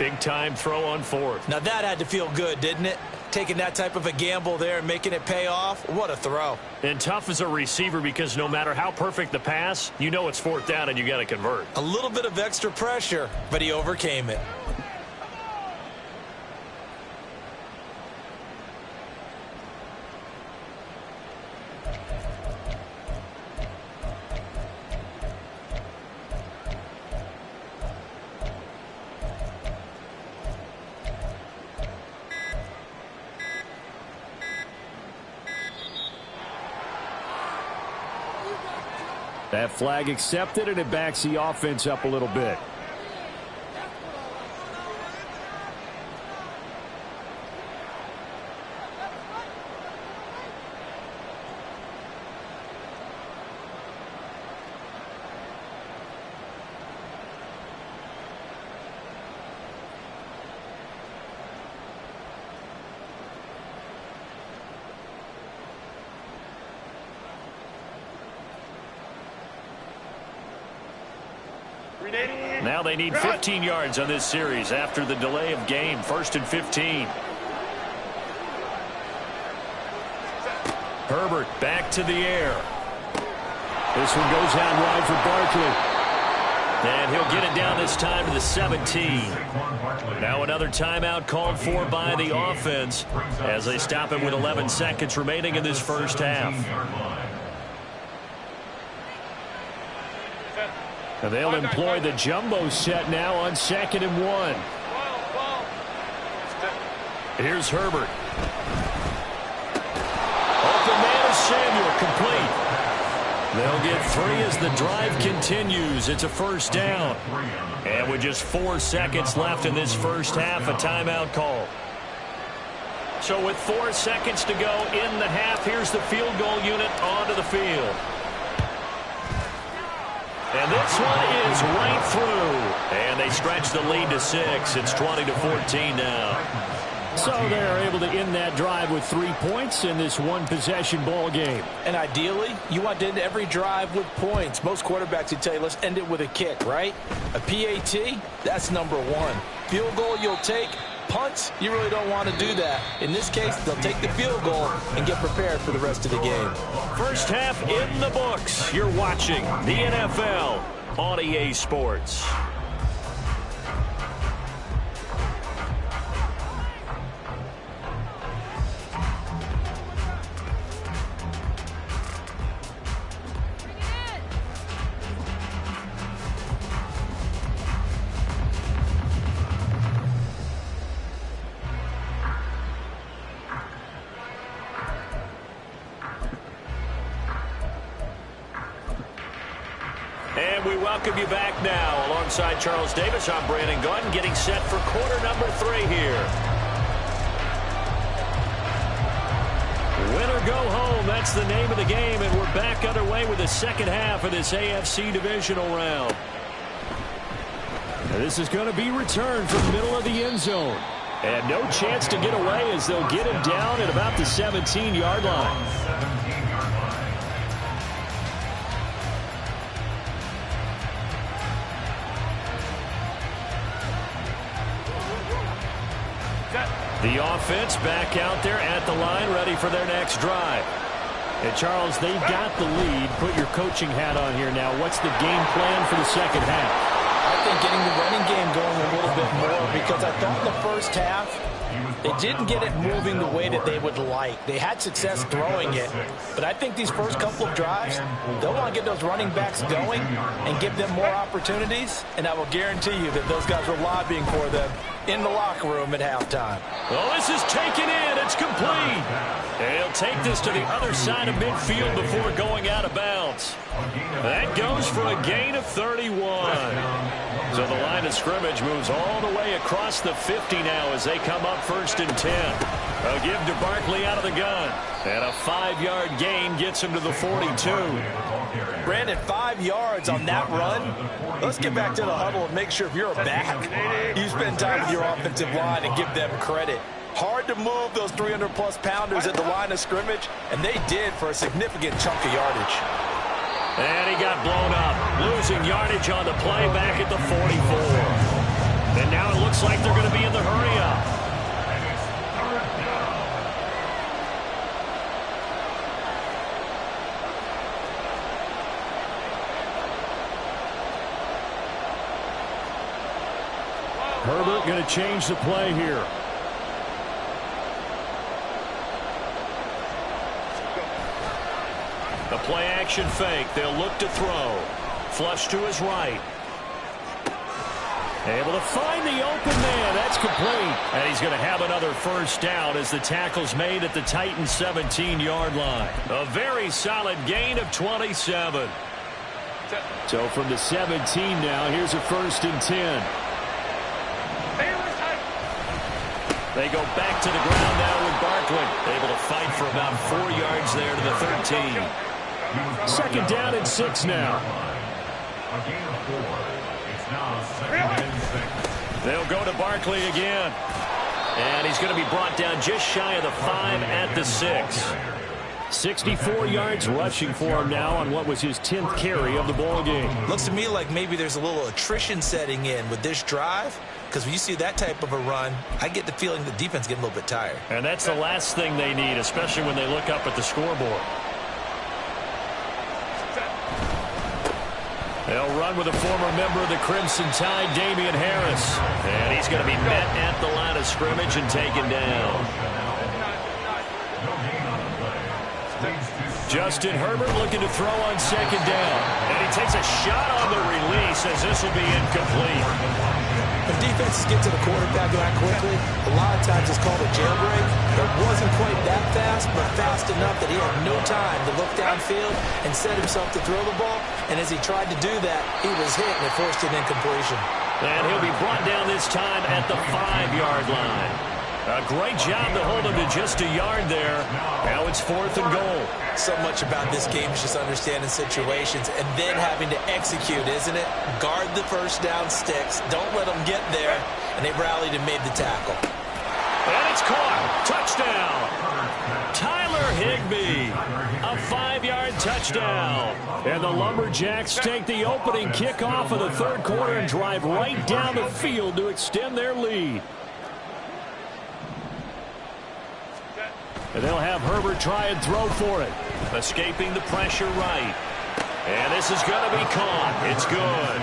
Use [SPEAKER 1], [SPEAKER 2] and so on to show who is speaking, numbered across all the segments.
[SPEAKER 1] Big-time throw on fourth.
[SPEAKER 2] Now that had to feel good, didn't it? Taking that type of a gamble there and making it pay off. What a throw.
[SPEAKER 1] And tough as a receiver because no matter how perfect the pass, you know it's fourth down and you got to convert.
[SPEAKER 2] A little bit of extra pressure, but he overcame it.
[SPEAKER 3] That flag accepted, and it backs the offense up a little bit.
[SPEAKER 1] Now they need 15 yards on this series after the delay of game. 1st and 15. Herbert back to the air.
[SPEAKER 3] This one goes out wide for Barkley.
[SPEAKER 1] And he'll get it down this time to the 17. Now another timeout called for by the offense as they stop him with 11 seconds remaining in this first half.
[SPEAKER 3] And they'll employ the jumbo set now on 2nd and 1.
[SPEAKER 1] Here's Herbert. Open man is Samuel, complete. They'll get 3 as the drive continues. It's a first down. And with just 4 seconds left in this first half, a timeout call. So with 4 seconds to go in the half, here's the field goal unit onto the field. And this one is right through. And they stretch the lead to 6. It's 20-14 now.
[SPEAKER 3] So they're able to end that drive with 3 points in this one-possession ball game.
[SPEAKER 2] And ideally, you want to end every drive with points. Most quarterbacks would tell you, let's end it with a kick, right? A PAT, that's number 1. Field goal you'll take. Punts, you really don't want to do that. In this case, they'll take the field goal and get prepared for the rest of the game.
[SPEAKER 1] First half in the books. You're watching the NFL on EA Sports. And we welcome you back now. Alongside Charles Davis, I'm Brandon Gunn, getting set for quarter number 3 here. Win or go home, that's the name of the game, and we're back underway with the second half of this AFC divisional round.
[SPEAKER 3] Now this is going to be returned from the middle of the end zone. And no chance to get away as they'll get him down at about the 17-yard line.
[SPEAKER 1] The offense back out there at the line, ready for their next drive.
[SPEAKER 3] And Charles, they've got the lead. Put your coaching hat on here now. What's the game plan for the second half?
[SPEAKER 2] I think getting the running game going a little bit more, because I thought in the first half they didn't get it moving the way that they would like. They had success throwing it, but I think these first couple of drives, they'll want to get those running backs going and give them more opportunities, and I will guarantee you that those guys were lobbying for them in the locker room at halftime.
[SPEAKER 1] Well, this is taken in. It's complete. And he'll take this to the other side of midfield before going out of bounds. That goes for a gain of 31. So the line of scrimmage moves all the way across the 50 now as they come up 1st and 10. A give to Barkley out of the gun. And a 5-yard gain gets him to the 42.
[SPEAKER 2] Brandon, 5 yards on that run. Let's get back to the huddle and make sure if you're a back, you spend time with your offensive line and give them credit. Hard to move those 300-plus pounders at the line of scrimmage, and they did for a significant chunk of yardage.
[SPEAKER 1] And he got blown up, losing yardage on the play back at the 44. And now it looks like they're going to be in the hurry-up.
[SPEAKER 3] Herbert going to change the play here.
[SPEAKER 1] The play action fake. They'll look to throw. Flush to his right.
[SPEAKER 3] Able to find the open man. That's complete.
[SPEAKER 1] And he's going to have another first down as the tackle's made at the Titans' 17-yard line. A very solid gain of 27.
[SPEAKER 3] So from the 17 now, here's a 1st and 10.
[SPEAKER 1] They go back to the ground now with Barkley. Able to fight for about 4 yards there to the 13.
[SPEAKER 3] 2nd down and 6 now.
[SPEAKER 1] They'll go to Barkley again. And he's going to be brought down just shy of the 5 at the 6.
[SPEAKER 3] 64 yards rushing for him now on what was his 10th carry of the ball game.
[SPEAKER 2] Looks to me like maybe there's a little attrition setting in with this drive, because when you see that type of a run, I get the feeling the defense getting a little bit tired.
[SPEAKER 1] And that's the last thing they need, especially when they look up at the scoreboard. They'll run with a former member of the Crimson Tide, Damian Harris. And he's going to be met at the line of scrimmage and taken down. Justin Herbert looking to throw on 2nd down. And he takes a shot on the release as this will be incomplete.
[SPEAKER 2] When defenses get to the quarterback that quickly, a lot of times it's called a jailbreak. It wasn't quite that fast, but fast enough that he had no time to look downfield and set himself to throw the ball. And as he tried to do that, he was hit and it forced an incompletion.
[SPEAKER 1] And he'll be brought down this time at the 5-yard line. A great job to hold him to just a yard there. Now it's 4th and goal.
[SPEAKER 2] So much about this game is just understanding situations and then having to execute, isn't it? Guard the first down sticks. Don't let them get there. And they rallied and made the tackle.
[SPEAKER 1] And it's caught. Touchdown. Tyler Higbee. A 5-yard touchdown.
[SPEAKER 3] And the Lumberjacks take the opening kickoff of the 3rd quarter and drive right down the field to extend their lead. And they'll have Herbert try and throw for it.
[SPEAKER 1] Escaping the pressure right. And this is going to be caught. It's good.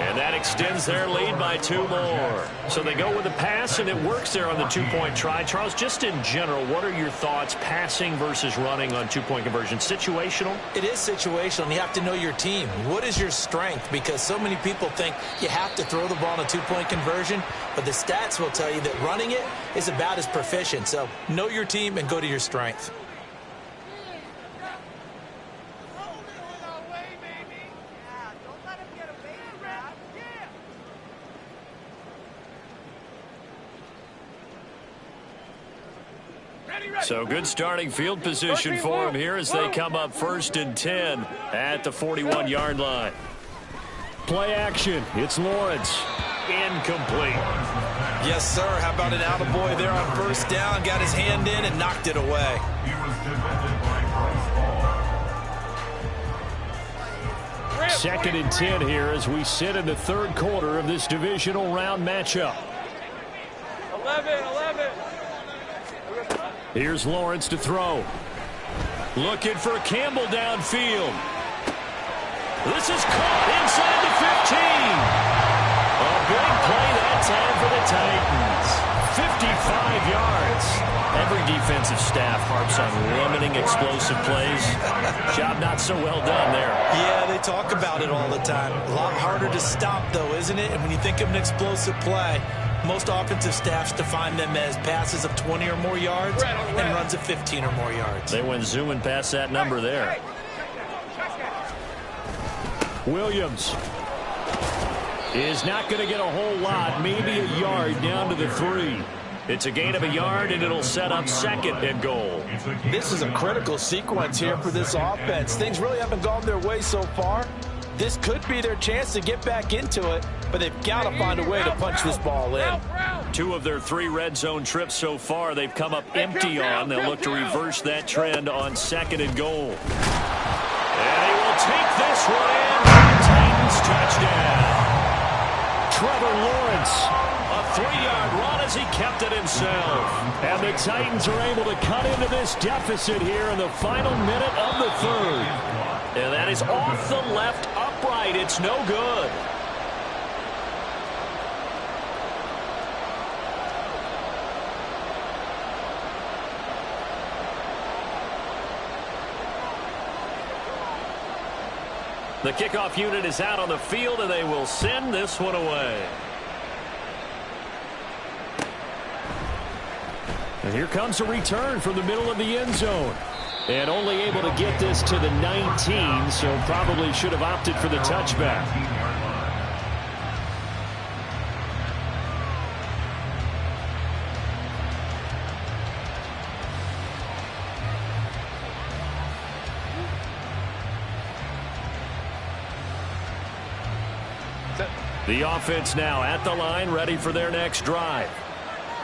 [SPEAKER 1] And that extends their lead by 2 more. So they go with the pass, and it works there on the 2-point try. Charles, just in general, what are your thoughts passing versus running on 2-point conversion? Situational?
[SPEAKER 2] It is situational, and you have to know your team. What is your strength? Because so many people think you have to throw the ball on a 2-point conversion, but the stats will tell you that running it is about as proficient. So know your team and go to your strength.
[SPEAKER 1] So good starting field position for him here as they come up 1st and 10 at the 41-yard line.
[SPEAKER 3] Play action. It's Lawrence.
[SPEAKER 1] Incomplete.
[SPEAKER 2] Yes, sir. How about an attaboy there on 1st down? Got his hand in and knocked it away.
[SPEAKER 3] Second and 10 here as we sit in the 3rd quarter of this divisional round matchup.
[SPEAKER 4] 11.
[SPEAKER 3] Here's Lawrence to throw.
[SPEAKER 1] Looking for Campbell downfield. This is caught inside the 15. A big play that time for the Titans. 55 yards. Every defensive staff harps on limiting explosive plays. Job not so well done there.
[SPEAKER 2] Yeah, they talk about it all the time. A lot harder to stop, though, isn't it? And when you think of an explosive play, most offensive staffs define them as passes of 20 or more yards and runs of 15 or more yards.
[SPEAKER 1] They went zooming past that number there.
[SPEAKER 3] Williams is not going to get a whole lot, maybe a yard down to the 3.
[SPEAKER 1] It's a gain of a yard, and it'll set up 2nd and goal.
[SPEAKER 2] This is a critical sequence here for this offense. Things really haven't gone their way so far. This could be their chance to get back into it, but they've got to find a way to punch this ball in.
[SPEAKER 1] 2 of their 3 red zone trips so far they've come up empty on. They'll look to reverse that trend on 2nd and goal. And he will take this one in for a Titans touchdown.
[SPEAKER 3] Trevor Lawrence.
[SPEAKER 1] A 3-yard run as he kept it himself.
[SPEAKER 3] And the Titans are able to cut into this deficit here in the final minute of the third.
[SPEAKER 1] And that is off the left upright. It's no good. The kickoff unit is out on the field, and they will send this one away.
[SPEAKER 3] And here comes a return from the middle of the end zone. And only able to get this to the 19, so probably should have opted for the touchback. The offense now at the line, ready for their next drive.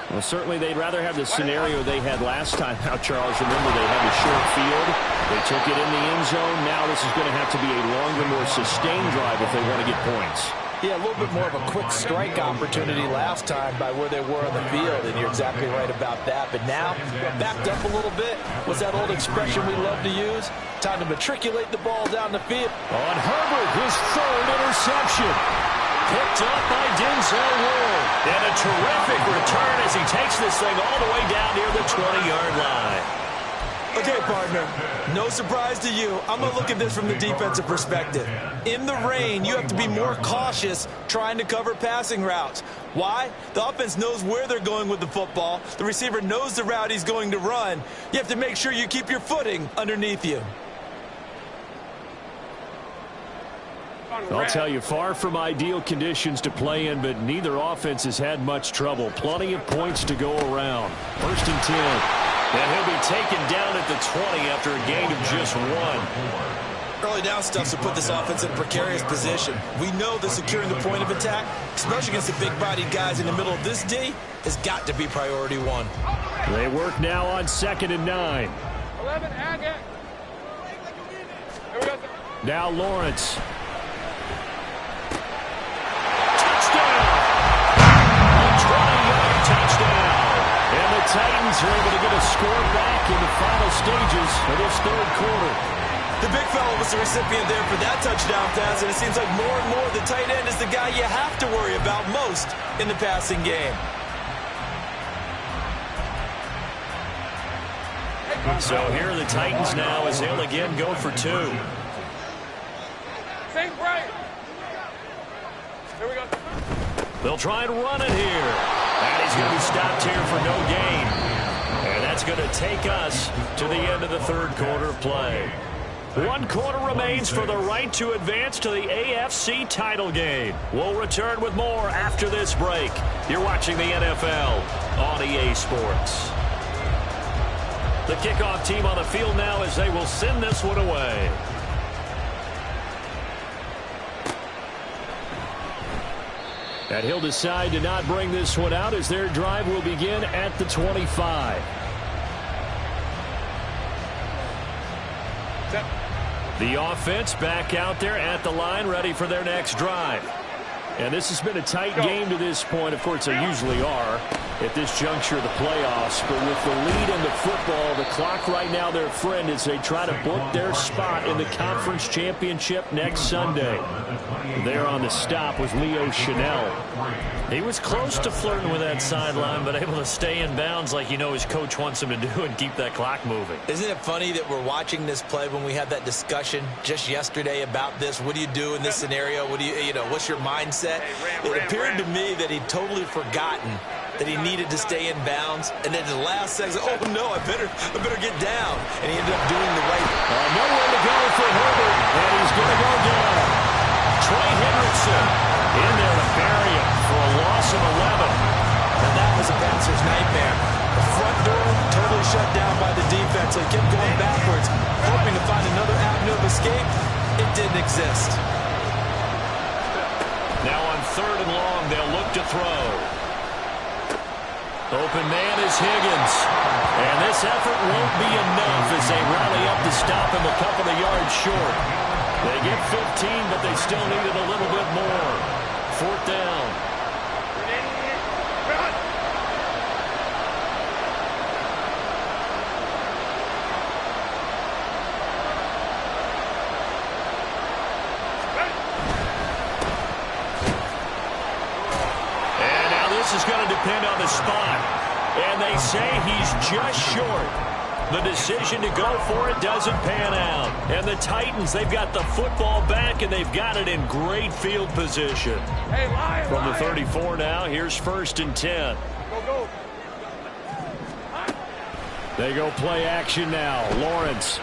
[SPEAKER 3] Well, certainly they'd rather have the scenario they had last time out, Charles. Remember, they had the short field. They took it in the end zone. Now this is going to have to be a longer, more sustained drive if they want to get points.
[SPEAKER 2] Yeah, a little bit more of a quick strike opportunity last time by where they were on the field, and you're exactly right about that. But now, backed up a little bit. What's that old expression we love to use? Time to matriculate the ball down the field.
[SPEAKER 3] On Herbert, his third interception.
[SPEAKER 1] Picked up by Denzel Ward. And a terrific return as he takes this thing all the way down near the 20-yard line.
[SPEAKER 4] Okay, partner, no surprise to you. I'm going to look at this from the defensive perspective. In the rain, you have to be more cautious trying to cover passing routes. Why? The offense knows where they're going with the football. The receiver knows the route he's going to run. You have to make sure you keep your footing underneath you.
[SPEAKER 3] I'll tell you, far from ideal conditions to play in, but neither offense has had much trouble. Plenty of points to go around. 1st and 10.
[SPEAKER 1] And he'll be taken down at the 20 after a gain of just 1.
[SPEAKER 4] Early down stuff to put this offense in a precarious position. We know that securing the point of attack, especially against the big-bodied guys in the middle of this D, has got to be priority 1.
[SPEAKER 3] They work now on 2nd and 9.
[SPEAKER 5] 11, Agate.
[SPEAKER 3] Now Lawrence. And the Titans are able to get a score back in the final stages of this third quarter.
[SPEAKER 4] The big fella was the recipient there for that touchdown pass, and it seems like more and more the tight end is the guy you have to worry about most in the passing game.
[SPEAKER 1] So here are the Titans now as they'll again go for 2.
[SPEAKER 5] Think right. Here we go.
[SPEAKER 1] They'll try and run it here. And he's going to be stopped here for no gain. And that's going to take us to the end of the third quarter of play. 1 quarter remains for the right to advance to the AFC title game. We'll return with more after this break. You're watching the NFL on EA Sports. The kickoff team on the field now as they will send this one away.
[SPEAKER 3] And he'll decide to not bring this one out as their drive will begin at the 25. The offense back out there at the line, ready for their next drive. And this has been a tight game to this point. Of course, they usually are at this juncture of the playoffs. But with the lead in the football, the clock right now their friend as they try to book their spot in the conference championship next Sunday. There on the stop was Leo Chanel.
[SPEAKER 1] He was close to flirting with that sideline, but able to stay in bounds like you know his coach wants him to do and keep that clock moving.
[SPEAKER 4] Isn't it funny that we're watching this play when we had that discussion just yesterday about this? What do you do in this scenario? What do you know, what's your mindset? It appeared to me that he'd totally forgotten that he needed to stay in bounds, and then the last second, oh no, I better get down. And he ended up doing the right.
[SPEAKER 3] Nowhere to go for Herbert, and he's going to go down.
[SPEAKER 1] Trey Hendrickson in there to bury him for a loss of 11.
[SPEAKER 4] And that was a bouncer's nightmare. The front door totally shut down by the defense. They kept going backwards, hoping to find another avenue of escape. It didn't exist.
[SPEAKER 1] Now on 3rd and long, they'll look to throw. Open man is Higgins. And this effort won't be enough as they rally up to stop him a couple of yards short. They get 15, but they still needed a little bit more.
[SPEAKER 3] 4th down. And now this is going to depend on the spot. And they say he's just short. The decision to go for it doesn't pan out. And the Titans, they've got the football back, and they've got it in great field position.
[SPEAKER 5] Hey, Lion,
[SPEAKER 3] From the
[SPEAKER 5] Lion.
[SPEAKER 3] 34 now, here's 1st and 10.
[SPEAKER 5] Go, go.
[SPEAKER 3] They go play action now. Lawrence.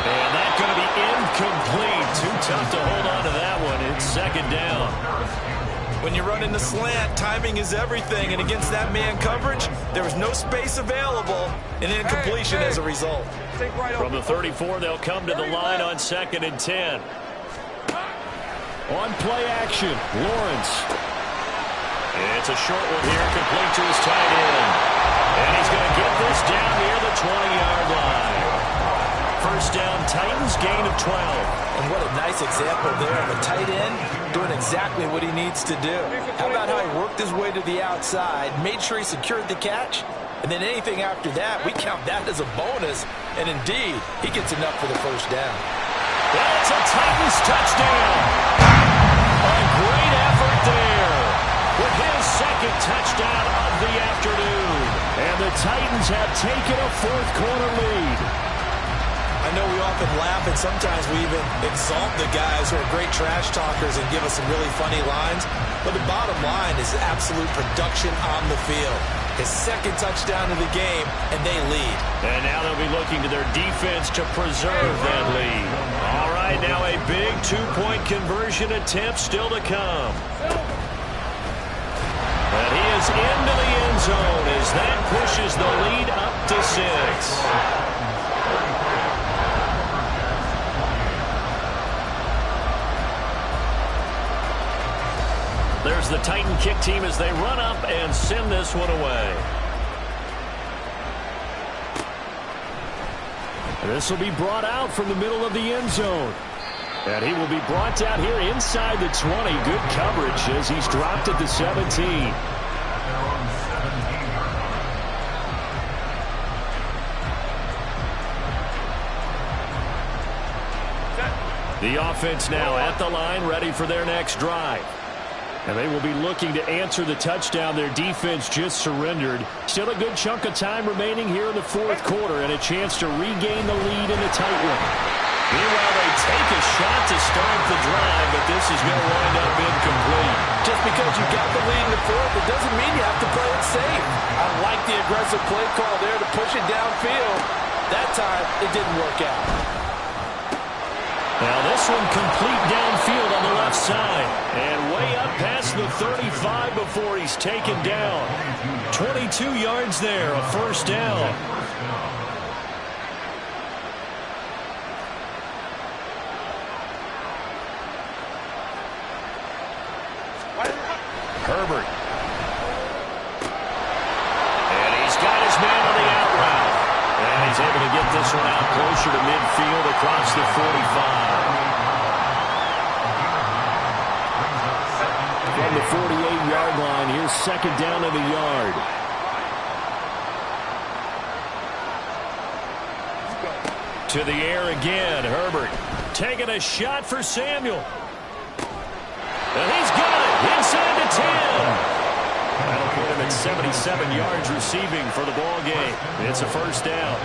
[SPEAKER 3] And that's going to be incomplete. Too tough to hold on to that one. It's 2nd down.
[SPEAKER 4] When you run in the slant, timing is everything, and against that man coverage, there was no space available, and incompletion as a result.
[SPEAKER 5] Take right
[SPEAKER 3] From
[SPEAKER 5] over.
[SPEAKER 3] the 34, they'll come to the line on 2nd and 10. On play action, Lawrence. It's a short one here, complete to his tight end. And he's going to get this down near the 20-yard line. 1st down, Titans, gain of 12.
[SPEAKER 2] And what a nice example there of a tight end doing exactly what he needs to do. How about how he worked his way to the outside, made sure he secured the catch, and then anything after that, we count that as a bonus. And indeed, he gets enough for the 1st down.
[SPEAKER 3] That's a Titans touchdown. A great effort there with his 2nd touchdown of the afternoon. And the Titans have taken a 4th quarter lead.
[SPEAKER 4] I know we often laugh, and sometimes we even exalt the guys who are great trash talkers and give us some really funny lines. But the bottom line is absolute production on the field. His 2nd touchdown of the game, and they lead.
[SPEAKER 3] And now they'll be looking to their defense to preserve that lead. All right, now a big 2-point conversion attempt still to come. And he is into the end zone as that pushes the lead up to 6. There's the Titan kick team as they run up and send this one away. This will be brought out from the middle of the end zone. And he will be brought down here inside the 20. Good coverage as he's dropped at the 17. The offense now at the line, ready for their next drive. And they will be looking to answer the touchdown their defense just surrendered. Still a good chunk of time remaining here in the 4th quarter and a chance to regain the lead in a tight one. Meanwhile, they take a shot to start the drive, but this is going to wind up incomplete.
[SPEAKER 2] Just because you got the lead in the 4th, it doesn't mean you have to play it safe. I like the aggressive play call there to push it downfield. That time, it didn't work out.
[SPEAKER 3] Now this one complete downfield on the left side. And way up past the 35 before he's taken down. 22 yards there, a 1st down. Herbert. And he's got his man on the out route. And he's able to get this one out closer to midfield across the 45. From the 48-yard line, here's 2nd down in the yard. To the air again, Herbert taking a shot for Samuel. And he's got it inside the 10. That'll put him at 77 yards receiving for the ball game. It's a 1st down.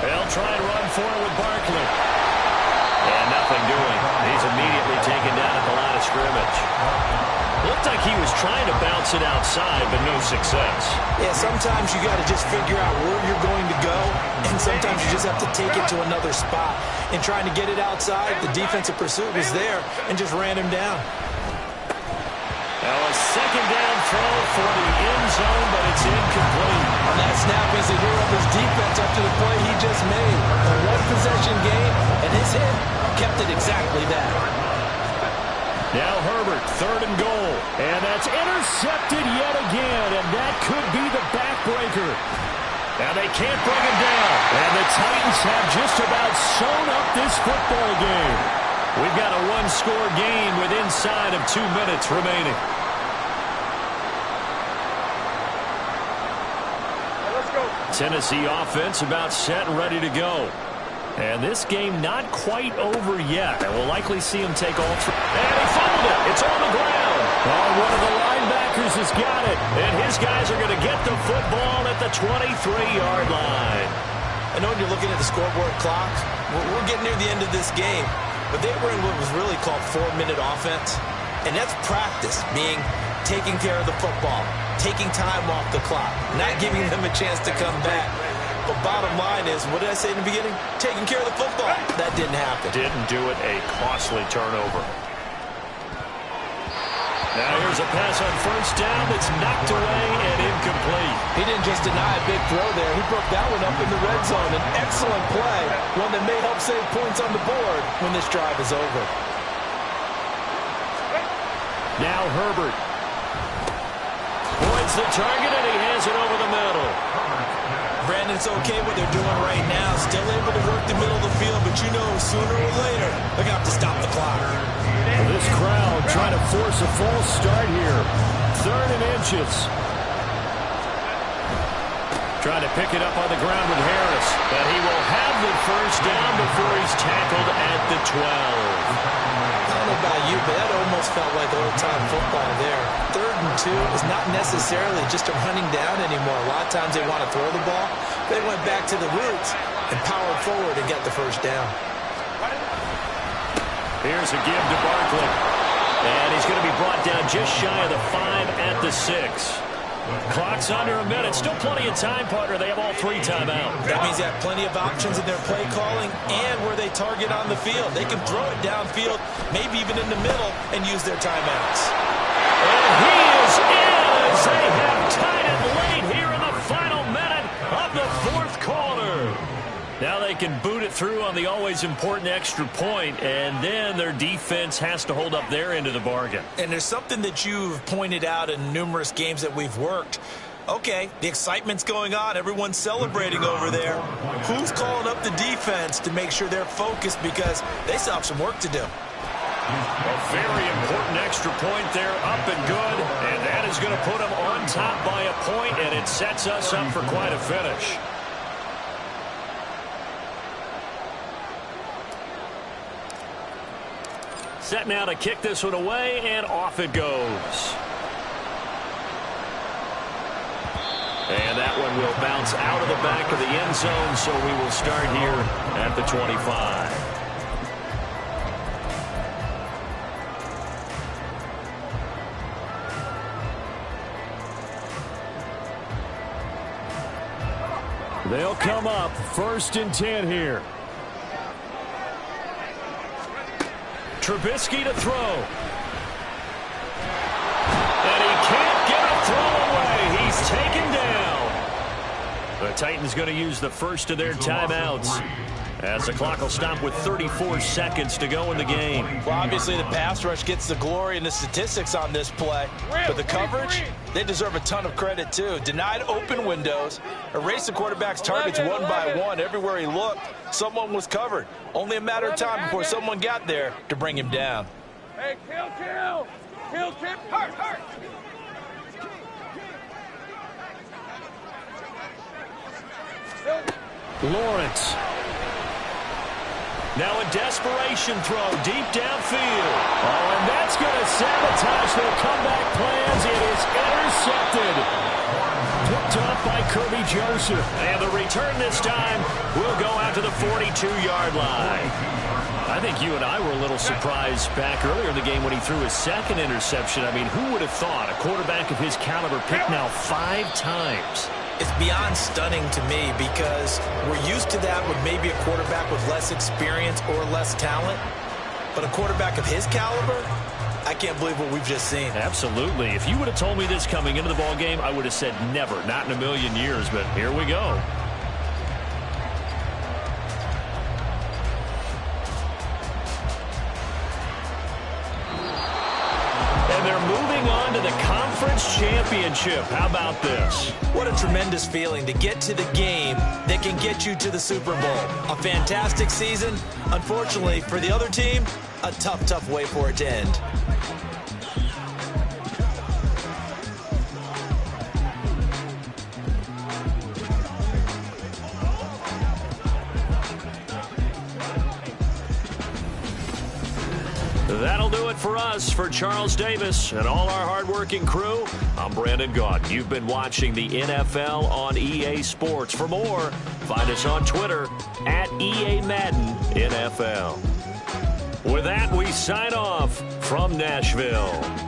[SPEAKER 3] They'll try and run for it with Barkley. And nothing doing. He's immediately taken down at the line of scrimmage. Looked like he was trying to bounce it outside, but no success.
[SPEAKER 2] Yeah, sometimes you got to just figure out where you're going to go, and sometimes you just have to take it to another spot. In trying to get it outside, the defensive pursuit was there and just ran him down.
[SPEAKER 3] Now a 2nd down throw for the end zone, but it's incomplete.
[SPEAKER 2] On that snap, he's a hero of his defense after the play he just made. A one-possession game, and his hit kept it exactly that.
[SPEAKER 3] Now Herbert, 3rd and goal. And that's intercepted yet again, and that could be the backbreaker. And they can't bring him down. And the Titans have just about sewn up this football game. We've got a one-score game with inside of 2 minutes remaining.
[SPEAKER 5] Let's go.
[SPEAKER 3] Tennessee offense about set and ready to go. And this game not quite over yet. And we'll likely see him take all three. And he fumbled it. It's on the ground. Oh, one of the linebackers has got it. And his guys are going to get the football at the 23-yard line.
[SPEAKER 2] I know when you're looking at the scoreboard clock, we're getting near the end of this game. But they were in what was really called 4-minute offense. And that's practice, meaning taking care of the football, taking time off the clock, not giving them a chance to come back. But bottom line is, what did I say in the beginning? Taking care of the football. That didn't happen.
[SPEAKER 3] Didn't do it. A costly turnover. Now here's a pass on first down that's knocked away and incomplete.
[SPEAKER 2] He didn't just deny a big throw there. He broke that one up in the red zone. An excellent play. One that may help save points on the board when this drive is over.
[SPEAKER 3] Now Herbert. Points the target and he has it over the middle.
[SPEAKER 2] Brandon, it's okay what they're doing right now. Still able to work the middle of the field, but you know sooner or later they're going to have to stop the clock.
[SPEAKER 3] Well, this crowd trying to force a false start here. 3rd and inches. Trying to pick it up on the ground with Harris. But he will have the first down before he's tackled at the 12.
[SPEAKER 2] I don't know about you, but that almost felt like old-time football there. 3rd and 2 is not necessarily just a running down anymore. A lot of times they want to throw the ball. They went back to the roots and powered forward and got the first down.
[SPEAKER 3] Here's a give to Barkley. And he's going to be brought down just shy of the 5 at the 6. Clock's under a minute. Still plenty of time, partner. They have all 3 timeouts.
[SPEAKER 2] That means they have plenty of options in their play calling and where they target on the field. They can throw it downfield, maybe even in the middle, and use their timeouts.
[SPEAKER 3] And he is in as they have tied it late here in the final minute of the 4th quarter. Now they can boot it through on the always important extra point, and then their defense has to hold up their end of the bargain.
[SPEAKER 2] And there's something that you've pointed out in numerous games that we've worked. Okay, the excitement's going on. Everyone's celebrating over there. Who's calling up the defense to make sure they're focused because they still have some work to do?
[SPEAKER 3] A very important extra point there, up and good, and that is going to put them on top by a point, and it sets us up for quite a finish. Set now to kick this one away, and off it goes. And that one will bounce out of the back of the end zone, so we will start here at the 25. They'll come up 1st and 10 here. Trubisky to throw. And he can't get a throw away. He's taken down. The Titans going to use the first of their timeouts as the clock will stop with 34 seconds to go in the game.
[SPEAKER 2] Well, obviously the pass rush gets the glory and the statistics on this play. But the coverage, they deserve a ton of credit too. Denied open windows, erased the quarterback's targets one by one. Everywhere he looked, someone was covered. Only a matter of time before someone got there to bring him down.
[SPEAKER 5] Hey, kill. Kill, hurt.
[SPEAKER 3] Lawrence. Now a desperation throw deep downfield. Oh, and that's going to sabotage their comeback plans. It is intercepted. Picked up by Kirby Joseph. And the return this time will go out to the 42-yard line. I think you and I were a little surprised back earlier in the game when he threw his 2nd interception. I mean, who would have thought a quarterback of his caliber picked now 5 times?
[SPEAKER 2] It's beyond stunning to me because we're used to that with maybe a quarterback with less experience or less talent. But a quarterback of his caliber, I can't believe what we've just seen.
[SPEAKER 3] Absolutely. If you would have told me this coming into the ballgame, I would have said never, not in a million years. But here we go. And they're moving on to the conference
[SPEAKER 1] conference championship. How about this?
[SPEAKER 4] What a tremendous feeling to get to the game that can get you to the Super Bowl. A fantastic season. Unfortunately, for the other team, a tough way for it to end.
[SPEAKER 1] That'll do it for us. For Charles Davis and all our hardworking crew, I'm Brandon Gaudin. You've been watching the NFL on EA Sports. For more, find us on Twitter at EA Madden NFL. With that, we sign off from Nashville.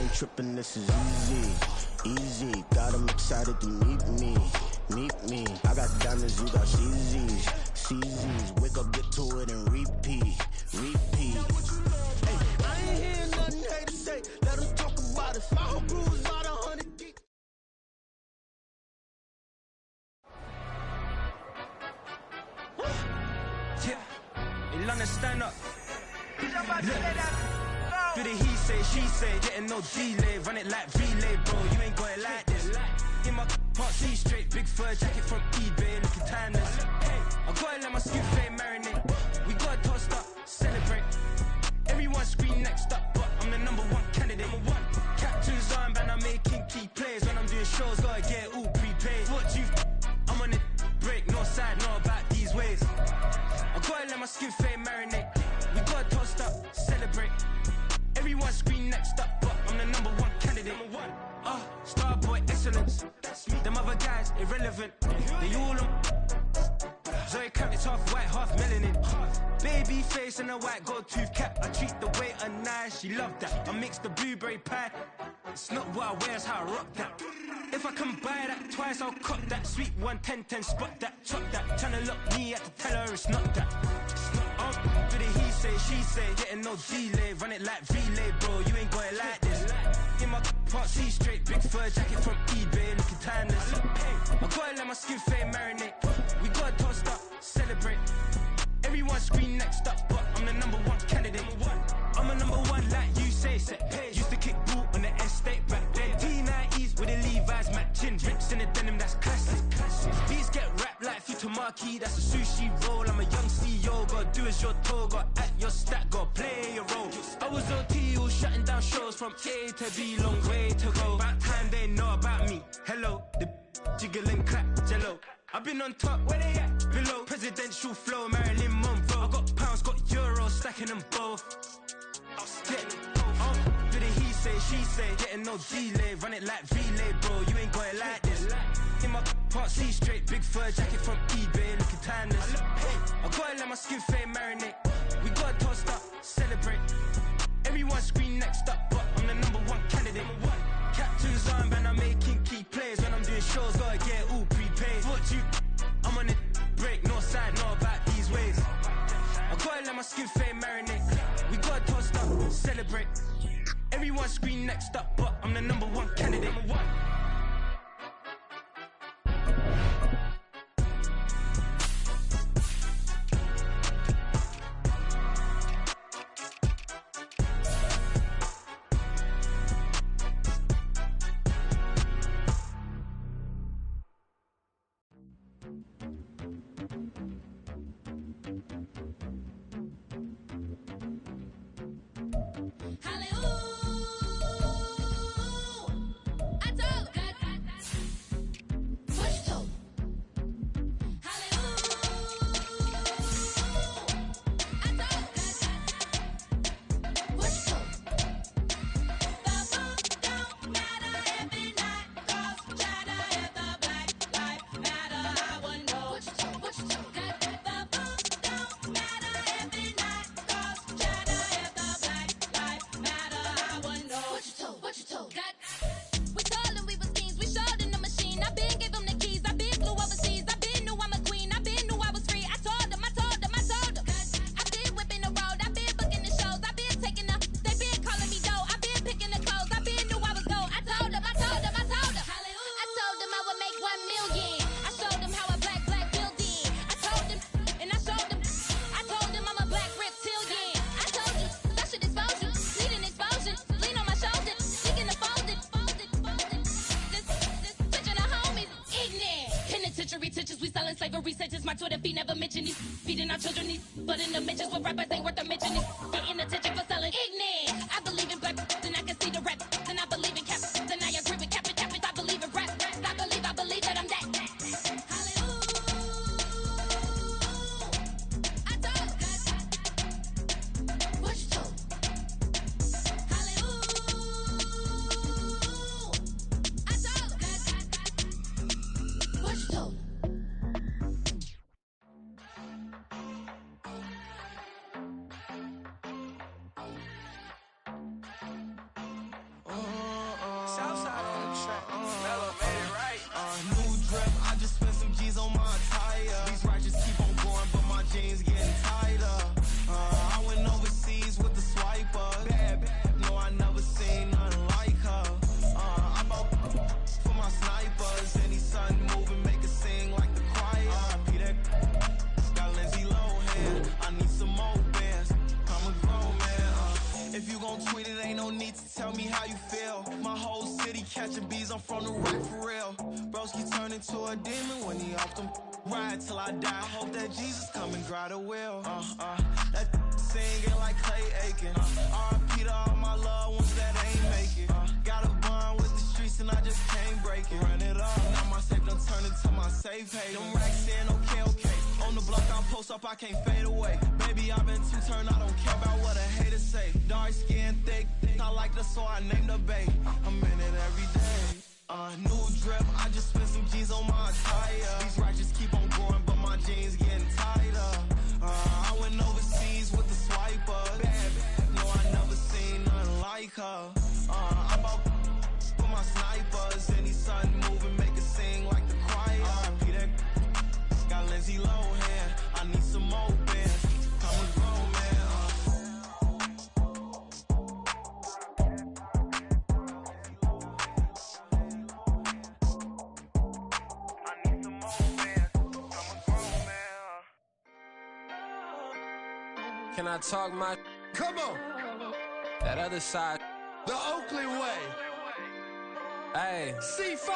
[SPEAKER 6] ain't tripping, this is easy, easy. Got 'em excited to meet me, meet me. I got diamonds, you got CZs, CZs. Wake up, get to it, and repeat, repeat. Hey, I ain't hearing nothing haters say. Let 'em talk about it. My whole crew is about 100 deep.
[SPEAKER 7] Yeah, hey, London, stand up. Do the he say, she say, getting no delay. Run it like relay, bro, you ain't got it like this. In my can't see straight, big fur jacket from eBay, looking timeless. I gotta let my skin fade marinate. We gotta toast up, celebrate. Everyone scream next up, but I'm the #1 candidate. Captain's armband, I'm making key plays. When I'm doing shows, gotta get it all prepaid. What you I'm on it, break, no side, no about these ways. I gotta let my skin fade marinate. We gotta toast up, celebrate. Everyone scream next up, but I'm the #1 candidate. Starboy excellence. Them other guys irrelevant. They all on. Zoe Camp, it's half white, half melanin. Baby face and a white gold tooth cap. I treat the waiter nice, she love that. I mix the blueberry pie. It's not what I wear, it's how I rock that. If I can buy that twice, I'll cut that. Sweet 110, spot that, chop that. Tryna look me at the tell her it's not that. Do the he say, she say, getting no delay. Run it like relay, bro, you ain't got it like this. In my can't see straight, big fur jacket from eBay, looking timeless. I gotta let my skin fade marinate. We gotta toast up, celebrate. Everyone scream next up, but I'm the #1 candidate. I'm a #1 like you say, set pace. Used to kick boot on the estate back then. T90s with the Levi's matching. Rips in the denim, that's classic. Beats get wrapped like Futamaki, that's a sushi roll. I'm a young CEO, gotta do as you're told. Gotta act your stat, gotta play your role. I was OT, all shutting down shows from A to B, long way to go. About time they know about me. Hello, the jiggle and clap, jello. I've been on top, where they at? Below. Presidential flow, Marilyn Monroe. I got pounds, got euros, stacking them both. Do the he say, she say, getting no delay. Run it like relay, bro, you ain't got it like this. In my can't see straight, big fur jacket from eBay, looking timeless. I gotta let my skin fade marinate. We gotta toast up, celebrate. Everyone scream next up, but I'm the #1 candidate. Captain's armband, I'm making key plays. When I'm doing shows, gotta get it all prepaid. What you I'm on it, break, no side, no about these ways. I gotta let my skin fade marinate. We gotta toast up, celebrate. Everyone scream next up, but I'm the #1 candidate.
[SPEAKER 8] My Twitter feed never mention these. Feeding our children these. But in the mentions what rappers ain't worth the mention these. Getting attention for selling ignorant. I believe in black, then I can see the rap. Then I believe in cap, then I agree with cap. I believe in rap. I believe that I'm that.
[SPEAKER 7] tell me how you feel. My whole city catching bees, I'm from the right for real. Broski turn into a demon when he off them. Ride till I die. I hope that Jesus come and grab the wheel. That singing like Clay Aiken. R.I.P. to all my loved ones that ain't make it. Got a bond with the streets and I just can't break it. Run it up. Now my safe done turned into my safe haven. Them racks in, okay. On the block I post up, I can't fade away. Baby, I've been too turned, I don't care about what a hater say. Dark skin, thick, I like the so I named the babe. I'm in it every day. New drip, I just spent some G's on my attire. These righteous keep on going, but my jeans getting tighter. I went overseas with the swiper. Bad, no, I never seen nothing like her. I'm about for my snipers. Any sun moving, make it sing like the choir. R.I.P. that got Lindsay Lohan. I need some more bands. Come and grow, man.
[SPEAKER 9] Can I talk my?
[SPEAKER 10] Come on.
[SPEAKER 9] That other side.
[SPEAKER 10] The Oakley way.
[SPEAKER 9] Hey.
[SPEAKER 10] C5.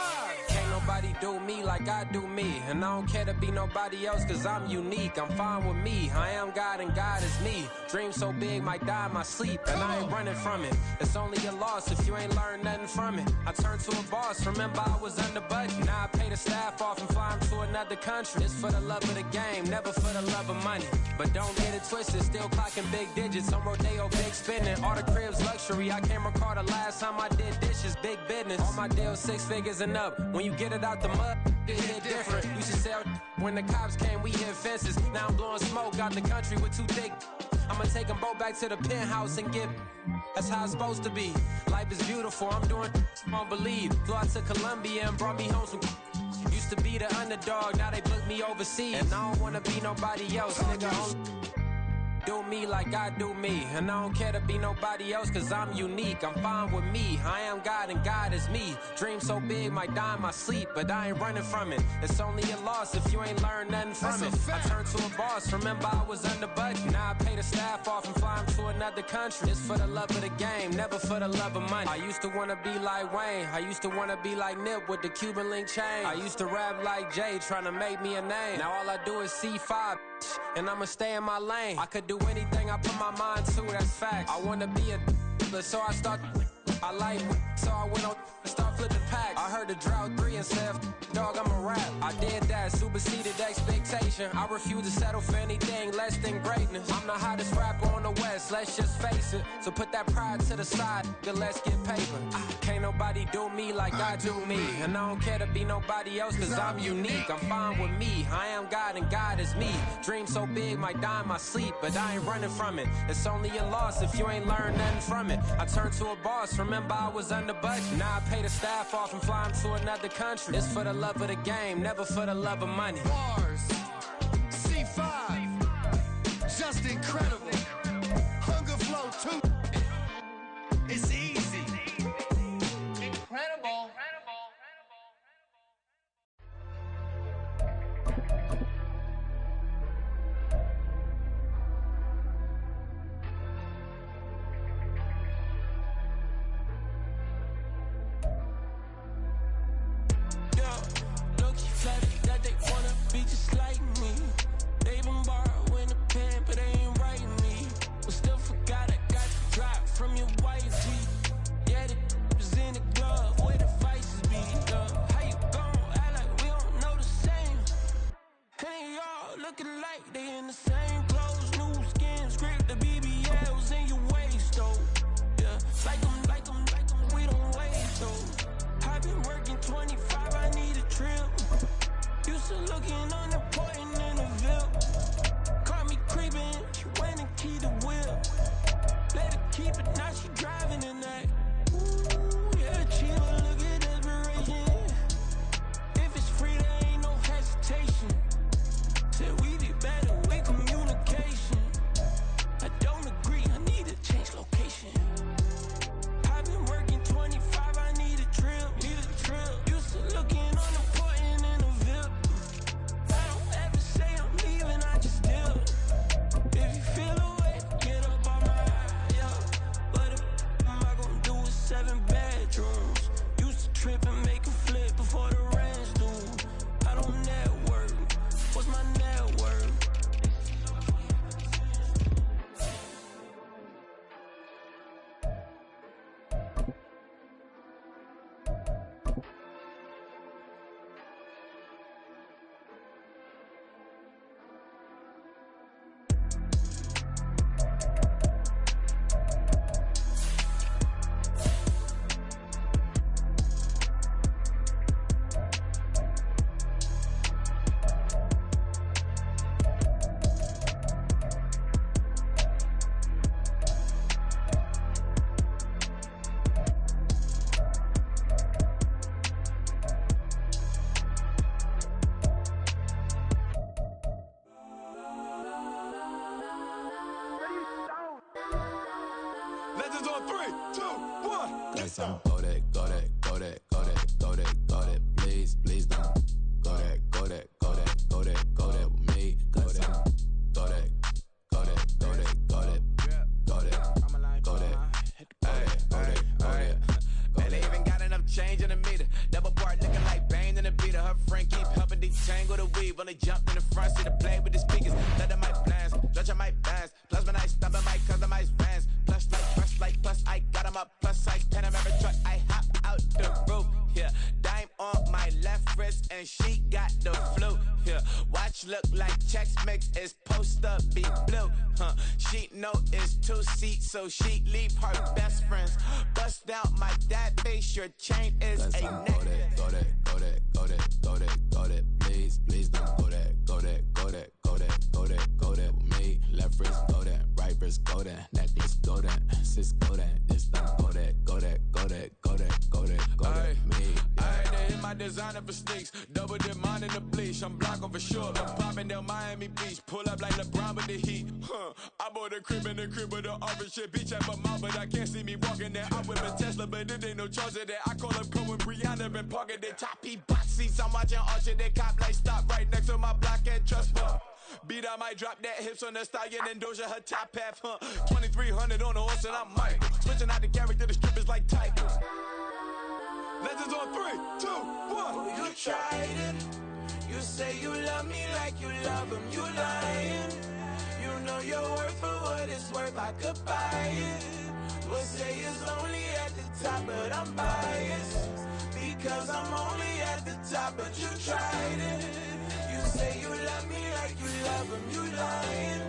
[SPEAKER 9] Can't nobody do me like I do me. And I don't care to be nobody else cause I'm unique. I'm fine with me. I am God and God is me. Dream so big might die in my sleep. And I ain't running from it. It's only a loss if you ain't learned nothing from it. I turned to a boss. Remember I was under budget. Now I pay the staff off and fly them to another country. It's for the love of the game, never for the love of money. But don't get it twisted, still clocking big digits. On Rodeo, big spending. All the cribs luxury. I can't recall the last time I did dishes. Big business. All my deals 6 figures and up. When you get it out the mud, it hit different. Used to sell when the cops came, we hit fences. Now I'm blowing smoke out the country with 2 thick. I'ma take them both back to the penthouse and get. That's how it's supposed to be. Life is beautiful, I'm doing won't believe. Flew out to Colombia and brought me home some. Used to be the underdog, now they book me overseas. And I don't wanna be nobody else, nigga. Do me like I do me. And I don't care to be nobody else cause I'm unique. I'm fine with me. I am God and God is me. Dream so big might die in my sleep, but I ain't running from it. It's only a loss if you ain't learned nothing from it. I turned to a boss. Remember I was under budget. Now I pay the staff off and fly them to another country. It's for the love of the game, never for the love of money. I used to wanna be like Wayne. I used to wanna be like Nip with the Cuban link chain. I used to rap like Jay trying to make me a name. Now all I do is C5 and I'ma stay in my lane. I could do anything I put my mind to, that's fact. I wanna be a so I start. I like so I went on and start flipping packs. I heard the drought 3 and said, dog, I'm a rap. I did that, superseded expectation. I refuse to settle for anything less than greatness. I'm the hottest rapper on the West, let's just face it. So put that pride to the side, then let's get paper. Can't nobody do me like I do me. And I don't care to be nobody else cause I'm unique. I'm fine with me, I am God and God is me. Dream so big might die in my sleep, but I ain't running from it. It's only a loss if you ain't learned nothing from it. I turned to a boss, remember I was under budget. Now I pay the staff off and fly them to another country. It's for the love of the game, never for the love of money.
[SPEAKER 10] Bars. C5. Just incredible. Hunger flow too. It's easy.
[SPEAKER 5] Incredible.
[SPEAKER 9] That they wanna be just like me. They been borrowing the pen, but they ain't writing
[SPEAKER 11] Yes, I'm go that, please, please don't go that with me. Cause I'm go that.
[SPEAKER 7] Man, they even got enough change in the meter. Double part looking like Bane in the beater. Her friend keep helping detangle the weave. When they jumped in the front seat to play with the speakers. Leather might blast, Georgia might dance. Plus when I stop, I might customize vans. Plus I got them up. Plus I Panamera truck, I hop out the roof. Yeah, dime on my left wrist and she got the flu. Yeah, watch look like Chex Mix is supposed to be blue. She know it's 2 seats, so she leave her best friends. Bust down my dad face, your chain is a necklace. Go that, please don't go that with me. Left wrist go that, right wrist go that, necklace go that, sis go that, this don't go that me. Ayy, they hit my designer for sneaks, double dip mine in the bleach. I'm blocking for sure, I'm popping down Miami Beach, pull up like LeBron with the heat. I bought a crib in the crib with the orange shit, beach at my mouth, but I can't see me walking there. I'm with a Tesla, but it ain't no charge of that. I call up Cohen, Brianna, been parking their top box seats. I'm watching Archer, they cop like stop right next to my block and trust fund. Beat, I might drop that hips on the stallion and Doja her top half, 2300 on the horse and I'm Mike. Switching out the character, the strippers like Tigers. Legends on 3, 2, 1. You tried it. You say you love me like you love him. You lying. You know your worth for what it's worth. I could buy it. We'll say it's only at the top, but I'm biased because I'm only at the top. But you tried it. You say you love me like you love him. You lying.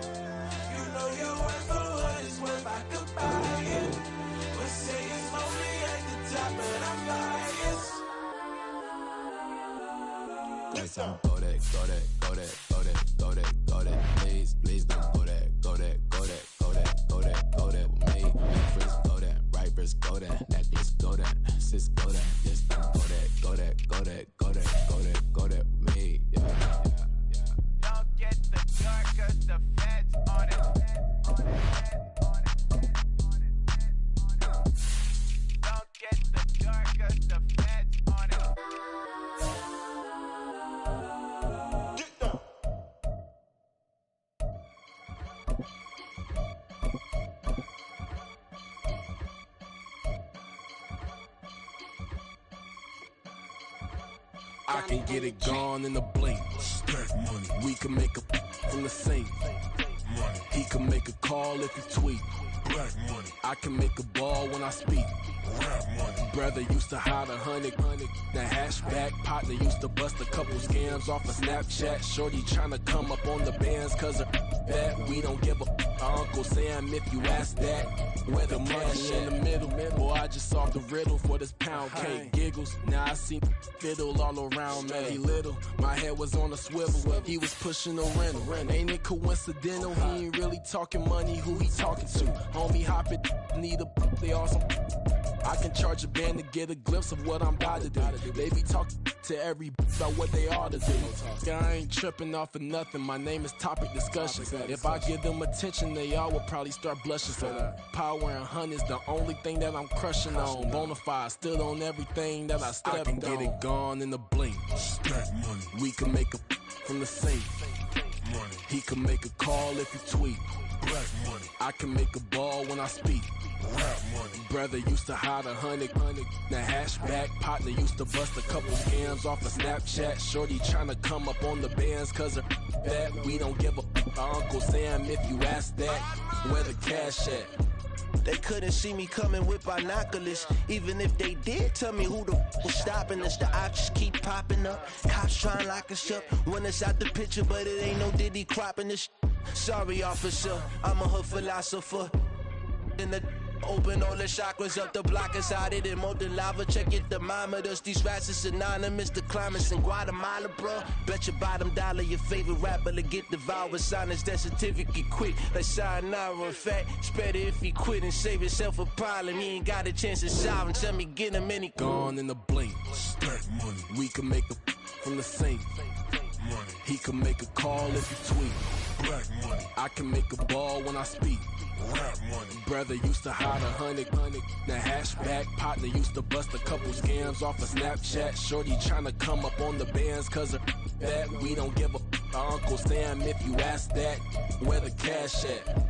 [SPEAKER 7] You know your worth for what it's worth. I could buy it. We'll say it's only at the top, but I'm biased. Yes, I'm go that. Please don't go that with me. Left wrist go that, right wrist go that, necklace go that, sis go that, this don't go that with me. Yeah. Don't get the car 'cause the feds on it. Don't get the car 'cause the feds on it.
[SPEAKER 11] I can get it gone in a blink. Stack money. We can make a from the sink. Money. He can make a call if he tweet. Black money. I can make a ball when I speak. Rap money. Brother used to hide 100. The hashback partner used to bust a couple scams off of Snapchat. Shorty tryna come up on the bands 'cause of that. We don't give a Uncle Sam if you ask that. Where the money in the middle. Boy, I just solved the riddle for this pound cake. Giggles. Now I see fiddle all around me. He little. My head was on a swivel. He was pushing a rental. Ain't it coincidental? He ain't really talking money. Who he talking to? Homie hopping. Need a they awesome. I can charge a band to get a glimpse of what I'm about to do. They be talking to every about what they ought to do. I ain't tripping off of nothing. My name is Topic Discussion. If I give them attention, they all will probably start blushing. So power and hunt is the only thing that I'm crushing on. Bonafide, stood on everything that I stepped on. I can get it gone in a blink. Stack money. We can make a from the sink. Money. He can make a call if he tweet. Black money. I can make a ball when I speak. Rap money. Brother used to hide 100. The hashback partner used to bust a couple scams off of Snapchat. Shorty tryna come up on the bands 'cause of that. We don't give a Uncle Sam if you ask that. Where the cash at?
[SPEAKER 6] They couldn't see me coming with binoculars. Even if they did, tell me who the was stopping us. The options keep popping up. Cops trying to lock us up. When it's out the picture, but it ain't no Diddy cropping this. Sorry, officer, I'm a hood philosopher. In the open all the chakras up, the block is out it and molten lava. Check your thermometers. These rats is synonymous to climates in Guatemala, bro. Bet your bottom dollar your favorite rapper to get devoured. Sign his death certificate quick. Like sayonara. In fact, it's better if he quit and save himself a problem. He ain't got a chance to solve him. Tell me get him any
[SPEAKER 11] gone in a blink. Stack money. We can make a from the sink. Money. He can make a call if he tweet. Black money. I can make a ball when I speak. Rap money. Brother used to hide 100. The hatchback partner used to bust a couple scams off of Snapchat. Shorty tryna come up on the bands cause of that. We don't give a Uncle Sam if you ask that. Where the cash at?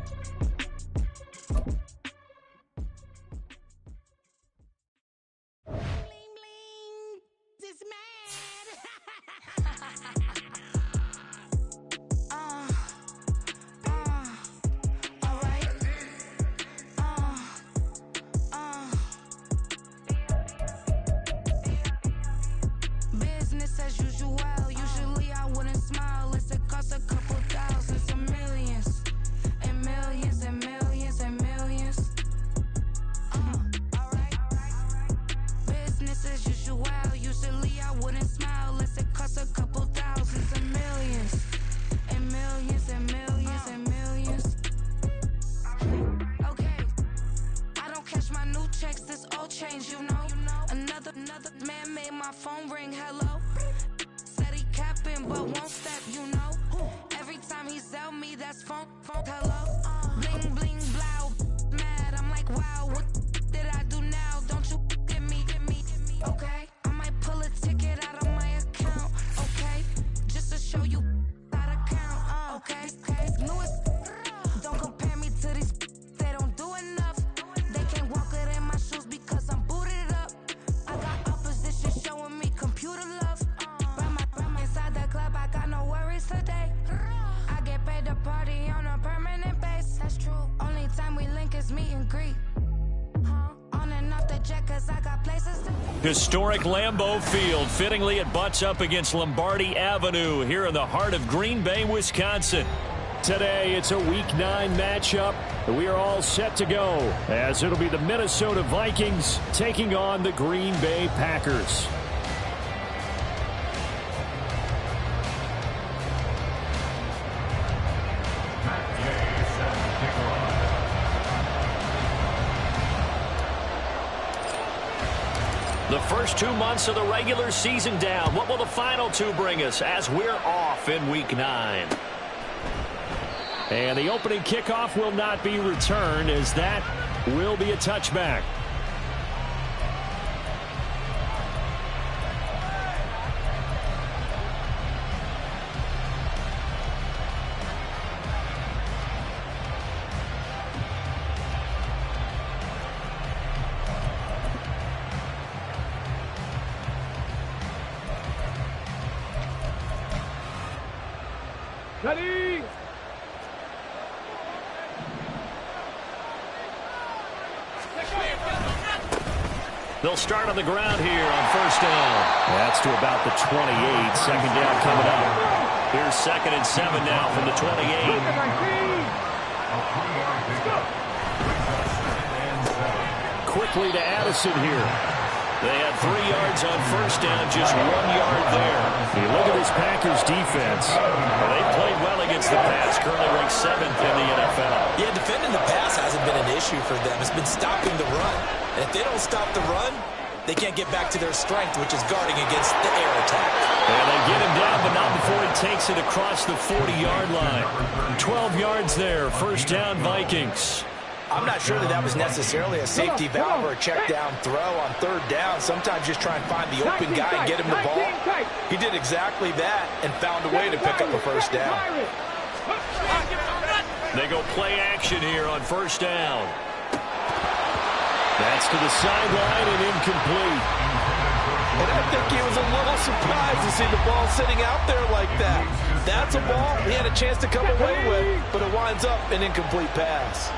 [SPEAKER 1] Historic Lambeau Field. Fittingly, it butts up against Lombardi Avenue here in the heart of Green Bay, Wisconsin.
[SPEAKER 3] Today, it's a Week 9 matchup. We are all set to go as it'll be the Minnesota Vikings taking on the Green Bay Packers.
[SPEAKER 1] The first 2 months of the regular season down. What will the final 2 bring us as we're off in Week 9?
[SPEAKER 3] And the opening kickoff will not be returned as that will be a touchback.
[SPEAKER 5] Ready?
[SPEAKER 1] They'll start on the ground here on first down.
[SPEAKER 3] That's to about the 28. Second down coming up.
[SPEAKER 1] Here's 2nd and 7 now from the 28.
[SPEAKER 3] Quickly to Addison here.
[SPEAKER 1] They had 3 yards on first down, just 1 yard there.
[SPEAKER 3] You look at this Packers defense.
[SPEAKER 1] Well, they've played well against the pass, currently ranked 7th in the NFL.
[SPEAKER 2] Yeah, defending the pass hasn't been an issue for them. It's been stopping the run. And if they don't stop the run, they can't get back to their strength, which is guarding against the air attack.
[SPEAKER 1] And they get him down, but not before he takes it across the 40-yard line. 12 yards there, first down Vikings.
[SPEAKER 2] I'm not sure that was necessarily a safety valve or a check down throw on third down. Sometimes just try and find the open guy and get him the ball. He did exactly that and found a way to pick up a first down.
[SPEAKER 1] They go play action here on first down.
[SPEAKER 3] That's to the sideline and incomplete.
[SPEAKER 2] And I think he was a little surprised to see the ball sitting out there like that. That's a ball he had a chance to come away with, but it winds up an incomplete pass.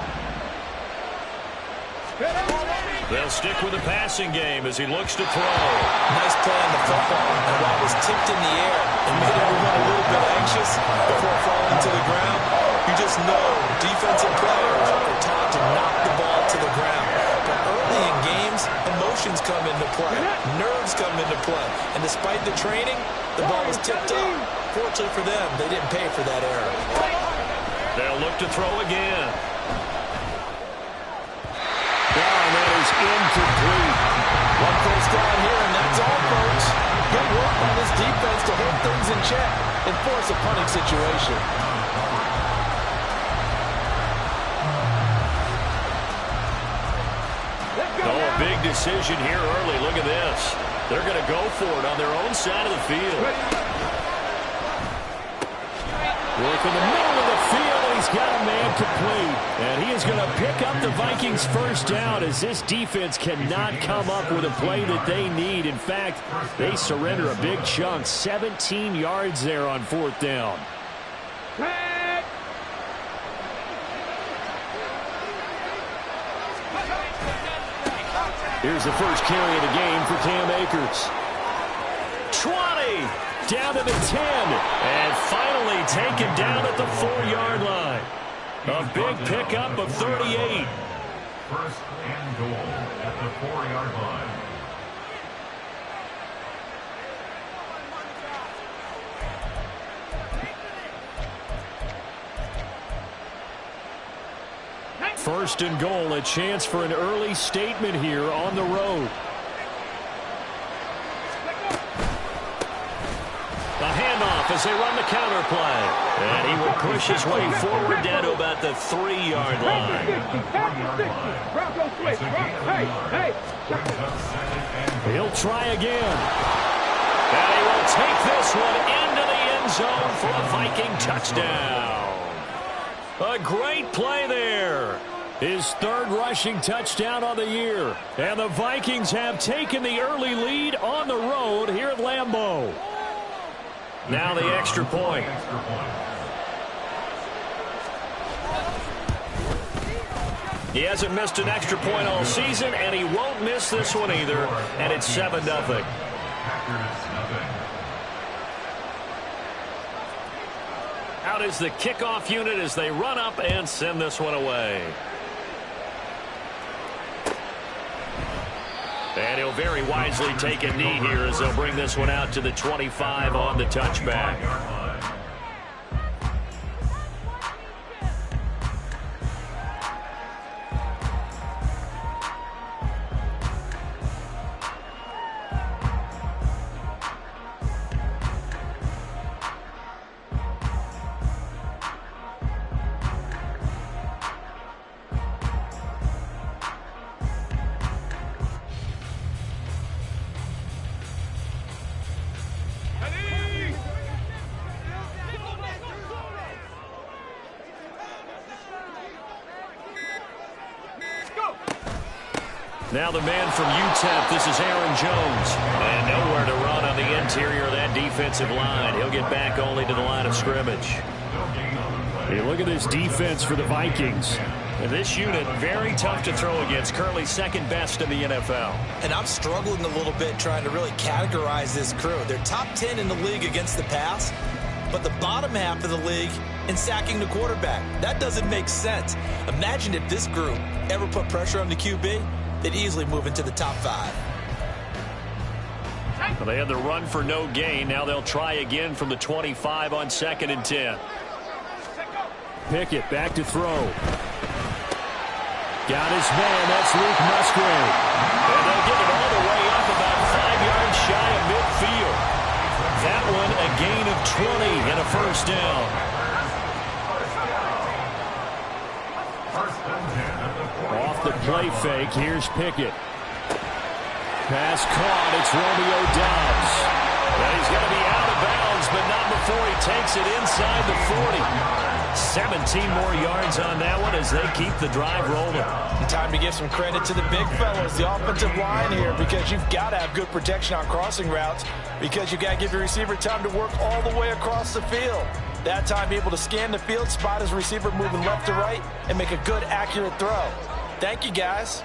[SPEAKER 1] They'll stick with the passing game as he looks to throw.
[SPEAKER 2] Nice play on the football, and while it was tipped in the air and made everyone a little bit anxious before falling to the ground, you just know defensive players are taught to knock the ball to the ground. But early in games, emotions come into play, nerves come into play, and despite the training, the ball was tipped up. Fortunately for them, they didn't pay for that error.
[SPEAKER 1] They'll look to throw again.
[SPEAKER 3] Incomplete.
[SPEAKER 2] One first down here, and that's all, folks. Good work by this defense to hold things in check and force a punting situation.
[SPEAKER 1] big decision here early. Look at this. They're going to go for it on their own side of the field. Work in the middle of the field, and he's got a man complete. And he is going to pick up the Vikings' first down as this defense cannot come up with a play that they need. In fact, they surrender a big chunk, 17 yards there on 4th down. Here's the first carry of the game for Cam Akers. 20, down to the 10, and finally taken down at the 4-yard line. A big pickup of 38.
[SPEAKER 12] First and goal at the 4-yard line.
[SPEAKER 3] First and goal, a chance for an early statement here on the road.
[SPEAKER 1] A handoff as they run the counter play. And he will push his way forward down to about the 3-yard line.
[SPEAKER 3] He'll try again.
[SPEAKER 1] And he will take this one into the end zone for a Viking touchdown. A great play there.
[SPEAKER 3] His 3rd rushing touchdown on the year. And the Vikings have taken the early lead on the road here at Lambeau.
[SPEAKER 1] Now the extra point. He hasn't missed an extra point all season, and he won't miss this one either. And it's 7-0. Out is the kickoff unit as they run up and send this one away. And he'll very wisely take a knee here as they'll bring this one out to the 25 on the touchback. Now the man from UTEP, this is Aaron Jones. And nowhere to run on the interior of that defensive line. He'll get back only to the line of scrimmage.
[SPEAKER 3] Hey, look at this defense for the Vikings.
[SPEAKER 1] And this unit, very tough to throw against, currently 2nd best in the NFL.
[SPEAKER 2] And I'm struggling a little bit trying to really categorize this crew. They're top 10 in the league against the pass, but the bottom half of the league in sacking the quarterback. That doesn't make sense. Imagine if this group ever put pressure on the QB, they'd easily move into the top 5.
[SPEAKER 1] Well, they had the run for no gain. Now they'll try again from the 25 on 2nd and 10.
[SPEAKER 3] Pickett back to throw. Got his man. That's Luke Musgrave.
[SPEAKER 1] And they'll get it all the way up about 5 yards shy of midfield. That one a gain of 20 and a first down.
[SPEAKER 3] Off the play fake, here's Pickett. Pass caught, it's Romeo Doubs.
[SPEAKER 1] And he's going to be out of bounds, but not before he takes it inside the 40. 17 more yards on that one as they keep the drive rolling.
[SPEAKER 2] Time to give some credit to the big fellas, the offensive line here, because you've got to have good protection on crossing routes, because you've got to give your receiver time to work all the way across the field. That time, be able to scan the field, spot his receiver moving left to right, and make a good, accurate throw. Thank you, guys.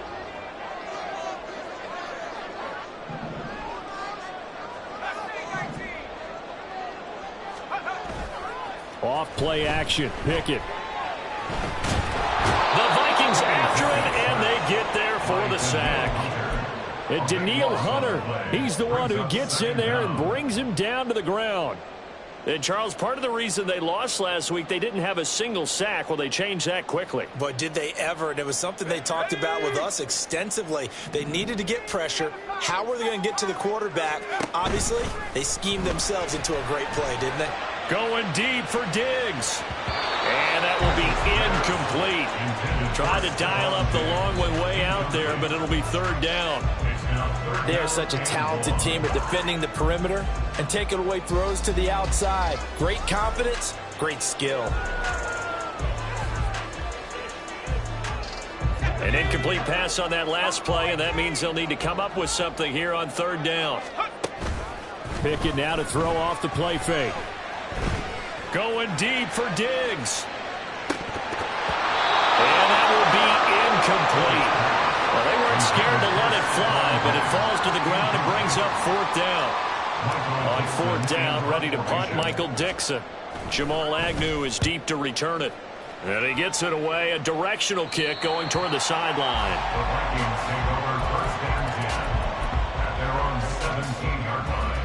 [SPEAKER 3] Off play action, Pickett.
[SPEAKER 1] The Vikings after him, and they get there for the sack.
[SPEAKER 3] And Daniil Hunter, he's the one who gets in there and brings him down to the ground.
[SPEAKER 1] And, Charles, part of the reason they lost last week, they didn't have a single sack. Well, they changed that quickly.
[SPEAKER 2] But did they ever? And it was something they talked about with us extensively. They needed to get pressure. How were they going to get to the quarterback? Obviously, they schemed themselves into a great play, didn't they?
[SPEAKER 1] Going deep for Diggs. And that will be incomplete. Tried to dial up the long way out there, but it'll be third down.
[SPEAKER 2] They are such a talented team at defending the perimeter and taking away throws to the outside. Great confidence, great skill.
[SPEAKER 1] An incomplete pass on that last play, and that means they'll need to come up with something here on third down.
[SPEAKER 3] Pickett now to throw off the play fake.
[SPEAKER 1] Going deep for Diggs. And that will be incomplete. Well, they weren't scared to let it fly, but it falls to the ground and brings up fourth down. On fourth down, ready to punt, Michael Dixon. Jamal Agnew is deep to return it. And he gets it away, a directional kick going toward the sideline.
[SPEAKER 12] The Vikings take over first and 10 at their own 17-yard line.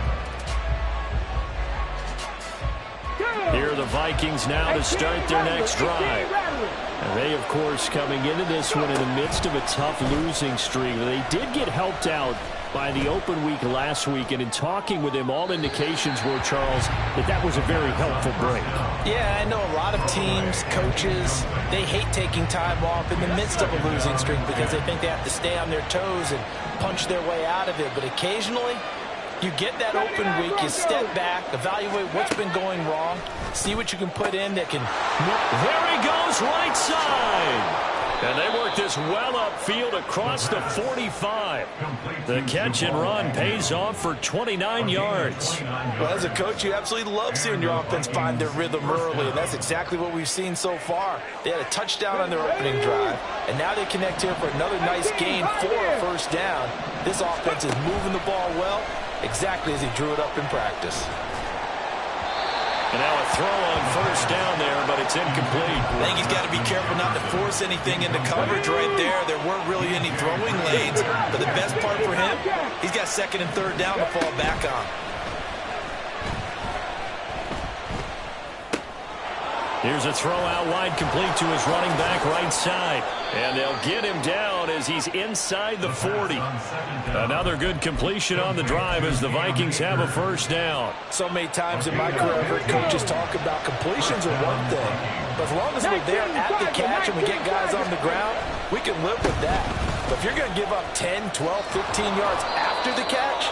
[SPEAKER 3] Here are the Vikings now to start their next drive. And they, of course, coming into this one in the midst of a tough losing streak. They did get helped out by the open week last week, and in talking with him, all indications were, Charles, that was a very helpful break.
[SPEAKER 2] Yeah, I know a lot of teams, coaches, they hate taking time off in the midst of a losing streak because they think they have to stay on their toes and punch their way out of it. But occasionally, you get that open week, you step back, evaluate what's been going wrong, see what you can put in that can move.
[SPEAKER 1] There he goes, right side. And they work this well upfield across the 45. The catch and run pays off for 29 yards.
[SPEAKER 2] Well, as a coach, you absolutely love seeing your offense find their rhythm early, and that's exactly what we've seen so far. They had a touchdown on their opening drive, and now they connect here for another nice gain for a first down. This offense is moving the ball well, exactly as he drew it up in practice.
[SPEAKER 1] And now a throw on first down there, but it's incomplete.
[SPEAKER 4] I think he's got to be careful not to force anything into coverage right there. There weren't really any throwing lanes, but the best part for him, he's got second and third down to fall back on.
[SPEAKER 1] Here's a throw out wide, complete to his running back right side. And they'll get him down as he's inside the 40. Another good completion on the drive as the Vikings have a first down.
[SPEAKER 2] So many times in my career, I've heard coaches talk about completions are one thing. But as long as we're there at the catch and we get guys on the ground, we can live with that. But if you're going to give up 10, 12, 15 yards after the catch,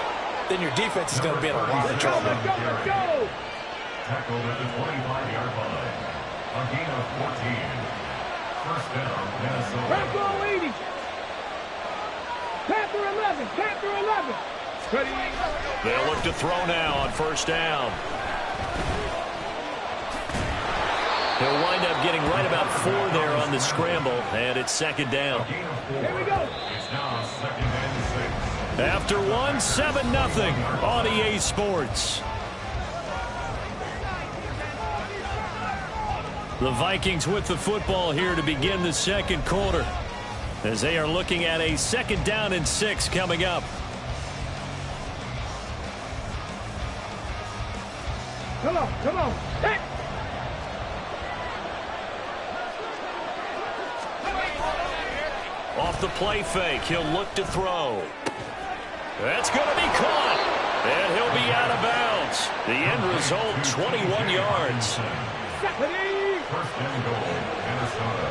[SPEAKER 2] then your defense is going to be in a lot of trouble.
[SPEAKER 12] Tackled at the 25-yard line. A gain of 14. First down, Minnesota.
[SPEAKER 5] Panther 80. Panther 11. Panther 11. Ready.
[SPEAKER 1] They'll look to throw now on first down. He'll wind up getting right about 4 there on the scramble, and it's second down.
[SPEAKER 5] Here we go.
[SPEAKER 12] It's now second and 6.
[SPEAKER 1] After one, 7-0 on EA Sports. The Vikings with the football here to begin the second quarter, as they are looking at a second down and 6 coming up.
[SPEAKER 5] Come on, come on. Hey.
[SPEAKER 1] Off the play fake, he'll look to throw. That's going to be caught, and he'll be out of bounds. The end result, 21 yards.
[SPEAKER 12] First and goal, Minnesota.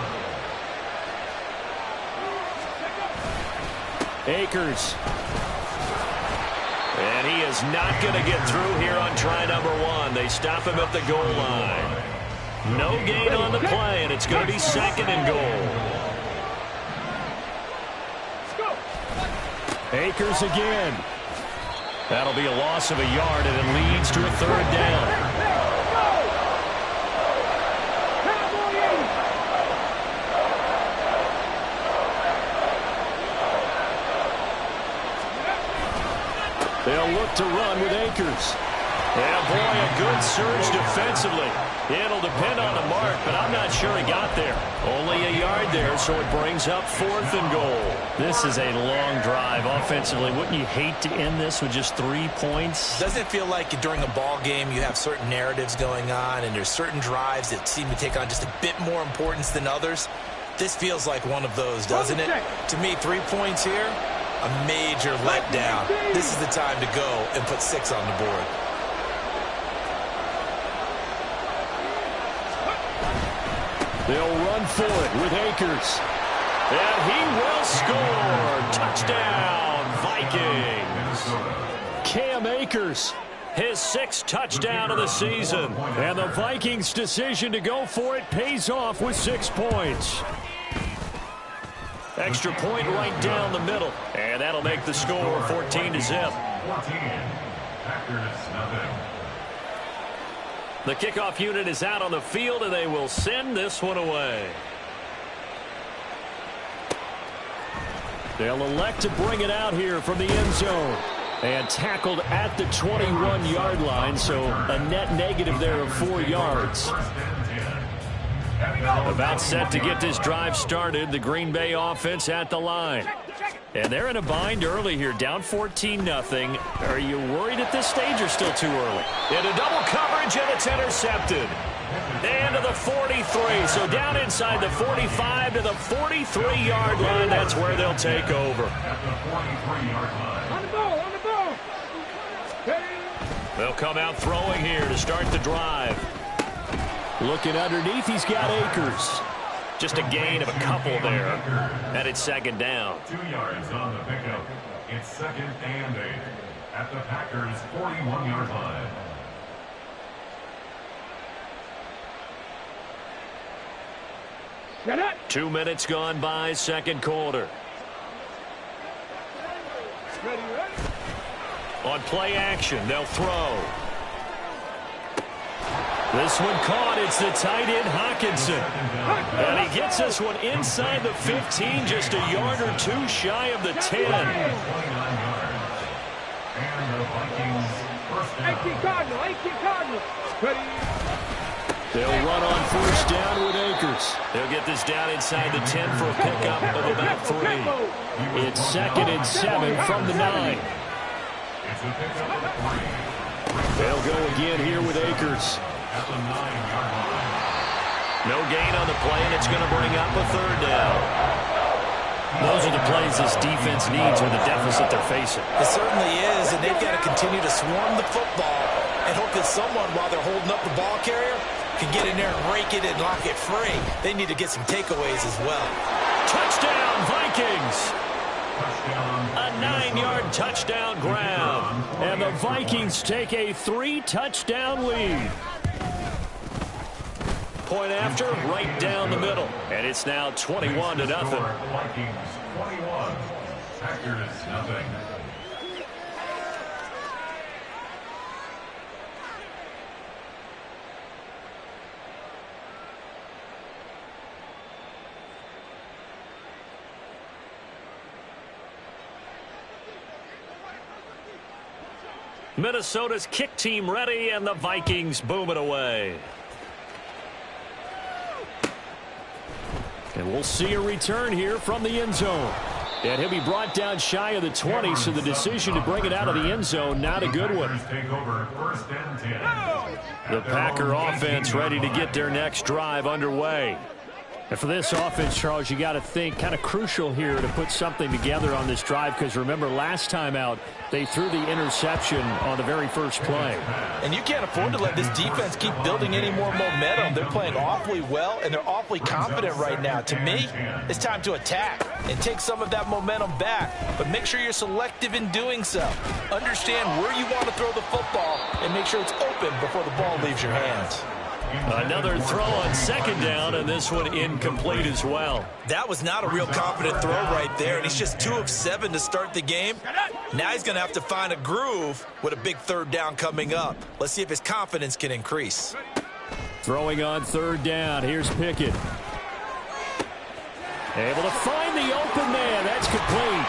[SPEAKER 3] Akers.
[SPEAKER 1] And he is not going to get through here on try number 1. They stop him at the goal line. No gain on the play, and it's going to be second and goal.
[SPEAKER 3] Akers again.
[SPEAKER 1] That'll be a loss of a yard, and it leads to a third down.
[SPEAKER 3] They'll look to run with Akers.
[SPEAKER 1] Yeah, boy, a good surge defensively. It'll depend on the mark, but I'm not sure he got there. Only a yard there, so it brings up fourth and goal.
[SPEAKER 3] This is a long drive offensively. Wouldn't you hate to end this with just 3 points?
[SPEAKER 2] Doesn't it feel like during a ball game you have certain narratives going on and there's certain drives that seem to take on just a bit more importance than others? This feels like one of those, doesn't it? To me, 3 points here, a major letdown. This is the time to go and put 6 on the board.
[SPEAKER 3] They'll run for it with Akers. And he will score. Touchdown, Vikings. Cam Akers, his 6th touchdown of the season. And the Vikings' decision to go for it pays off with 6 points. Extra point right down the middle. And that'll make the score 14-0.
[SPEAKER 12] 14. Packers, nothing.
[SPEAKER 3] The kickoff unit is out on the field, and they will send this one away. They'll elect to bring it out here from the end zone. And tackled at the 21-yard line, so a net negative there of 4 yards. About set to get this drive started, the Green Bay offense at the line. And they're in a bind early here, down 14-0. Are you worried at this stage or still too early? Into double coverage, and it's intercepted. And to the 43, so down inside the 45 to the 43-yard line. That's where they'll take over.
[SPEAKER 5] On the ball, on the ball.
[SPEAKER 3] They'll come out throwing here to start the drive. Looking underneath, he's got Akers. Just a gain of a couple there. And it's 2nd down.
[SPEAKER 12] 2 yards on the pickup. It's 2nd and 8 at the Packers' 41-yard line.
[SPEAKER 5] Get up.
[SPEAKER 3] 2 minutes gone by, 2nd quarter.
[SPEAKER 5] Ready, ready.
[SPEAKER 3] On play action, they'll throw. This one caught. It's the tight end, Hawkinson. And he gets this one inside the 15, just a yard or 2 shy of the 10.
[SPEAKER 12] 29 yards. And the Vikings first down.
[SPEAKER 5] 18 Cardinal. Ready.
[SPEAKER 3] They'll run on 1st down with Akers. They'll get this down inside the 10 for a pickup of about 3. It's 2nd and 7 from the 9.
[SPEAKER 12] It's a pickup of 3.
[SPEAKER 3] They'll go again here with Akers.
[SPEAKER 12] At the 9-yard line.
[SPEAKER 3] No gain on the play, and it's going to bring up a 3rd down. Those are the plays this defense needs with the deficit they're facing.
[SPEAKER 2] It certainly is, and they've got to continue to swarm the football and hope that someone, while they're holding up the ball carrier, can get in there and rake it and lock it free. They need to get some takeaways as well.
[SPEAKER 3] Touchdown, Vikings!
[SPEAKER 12] Touchdown.
[SPEAKER 3] A 9-yard touchdown grab. And the Vikings take a 3-touchdown lead. Point after, right down the middle. And it's now 21-0.
[SPEAKER 12] Vikings 21. Packers nothing.
[SPEAKER 3] Minnesota's kick team ready, and the Vikings boom it away. And we'll see a return here from the end zone. And he'll be brought down shy of the 20, so the decision to bring it out of the end zone, not a good one.
[SPEAKER 12] Take over 1st and 10.
[SPEAKER 3] The Packer offense ready to get their next drive underway. And for this offense, Charles, you got to think kind of crucial here to put something together on this drive, because remember last time out they threw the interception on the very first play.
[SPEAKER 2] And you can't afford to let this defense keep building any more momentum. They're playing awfully well, and they're awfully confident right now. To me, it's time to attack and take some of that momentum back, but make sure you're selective in doing so. Understand where you want to throw the football and make sure it's open before the ball leaves your hands.
[SPEAKER 3] Another throw on 2nd down, and this one incomplete as well.
[SPEAKER 2] That was not a real confident throw right there, and he's just 2 of 7 to start the game. Now he's going to have to find a groove with a big 3rd down coming up. Let's see if his confidence can increase.
[SPEAKER 3] Throwing on 3rd down. Here's Pickett. Able to find the open man. That's complete.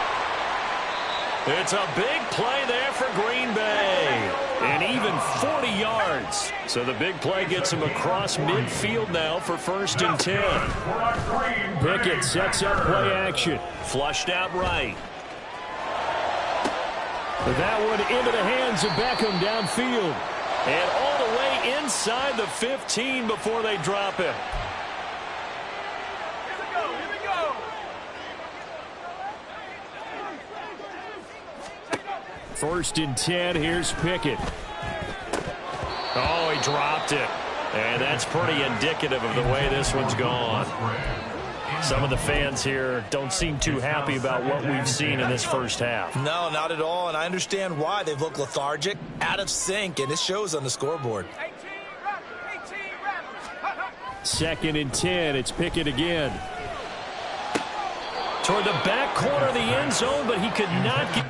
[SPEAKER 3] It's a big play there for Green Bay. And even 40 yards. So the big play gets him across midfield now for 1st and 10. Pickett sets up play action. Flushed out right. That one into the hands of Beckham downfield. And all the way inside the 15 before they drop him.
[SPEAKER 5] Here we go.
[SPEAKER 3] 1st and 10, here's Pickett. Oh, he dropped it.
[SPEAKER 1] And that's pretty indicative of the way this one's gone. Some of the fans here don't seem too happy about what we've seen in this first half.
[SPEAKER 2] No, not at all, and I understand why. They've looked lethargic, out of sync, and it shows on the scoreboard.
[SPEAKER 3] 2nd and 10. It's Pickett again.
[SPEAKER 1] Toward the back corner of the end zone, but he could not get...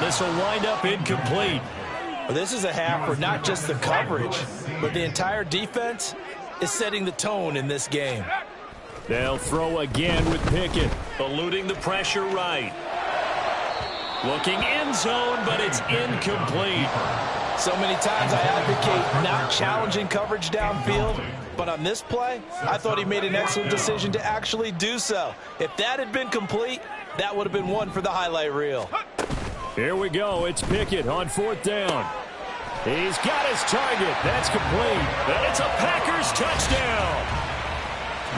[SPEAKER 1] This will wind up incomplete.
[SPEAKER 2] Well, this is a half where not just the coverage, but the entire defense is setting the tone in this game.
[SPEAKER 3] They'll throw again with Pickett.
[SPEAKER 1] Eluding the pressure right. Looking end zone, but it's incomplete.
[SPEAKER 2] So many times I advocate not challenging coverage downfield, but on this play, I thought he made an excellent decision to actually do so. If that had been complete, that would have been one for the highlight reel.
[SPEAKER 3] Here we go. It's Pickett on 4th down. He's got his target. That's complete.
[SPEAKER 1] And it's a Packers touchdown.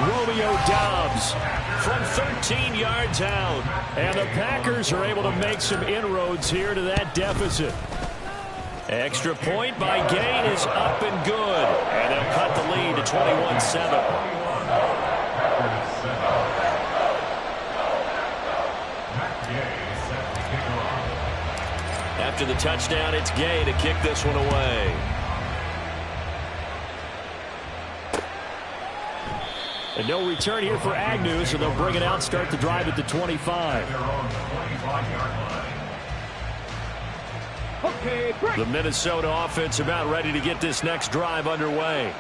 [SPEAKER 3] Romeo Doubs
[SPEAKER 1] from 13 yards out.
[SPEAKER 3] And the Packers are able to make some inroads here to that deficit.
[SPEAKER 1] Extra point by Gain is up and good. And they'll cut the lead to 21-7. After the touchdown, it's Gay to kick this one away.
[SPEAKER 3] And no return here for Agnew, so they'll bring it out, start the drive at the 25.
[SPEAKER 1] The Minnesota offense about ready to get this next drive underway.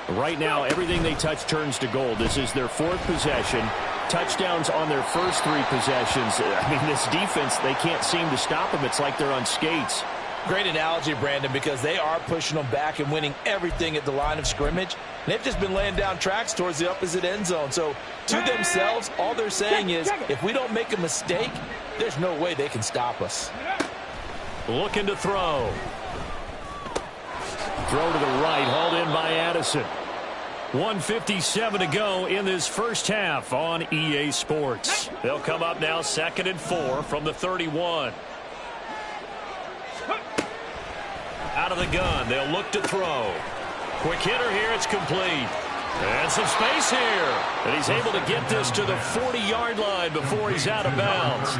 [SPEAKER 3] Right now, everything they touch turns to gold. This is their 4th possession. Touchdowns on their first 3 possessions. I mean, this defense, they can't seem to stop them. It's like they're on skates.
[SPEAKER 2] Great analogy, Brandon, because they are pushing them back and winning everything at the line of scrimmage. They've just been laying down tracks towards the opposite end zone. So to themselves, all they're saying is, if we don't make a mistake, there's no way they can stop us.
[SPEAKER 1] Looking to throw.
[SPEAKER 3] Throw to the right, hauled in by Addison.
[SPEAKER 1] 1:57 to go in this first half on EA Sports. They'll come up now 2nd and 4 from the 31. Out of the gun, they'll look to throw. Quick hitter here, it's complete. And some space here. And he's able to get this to the 40-yard line before he's out of bounds.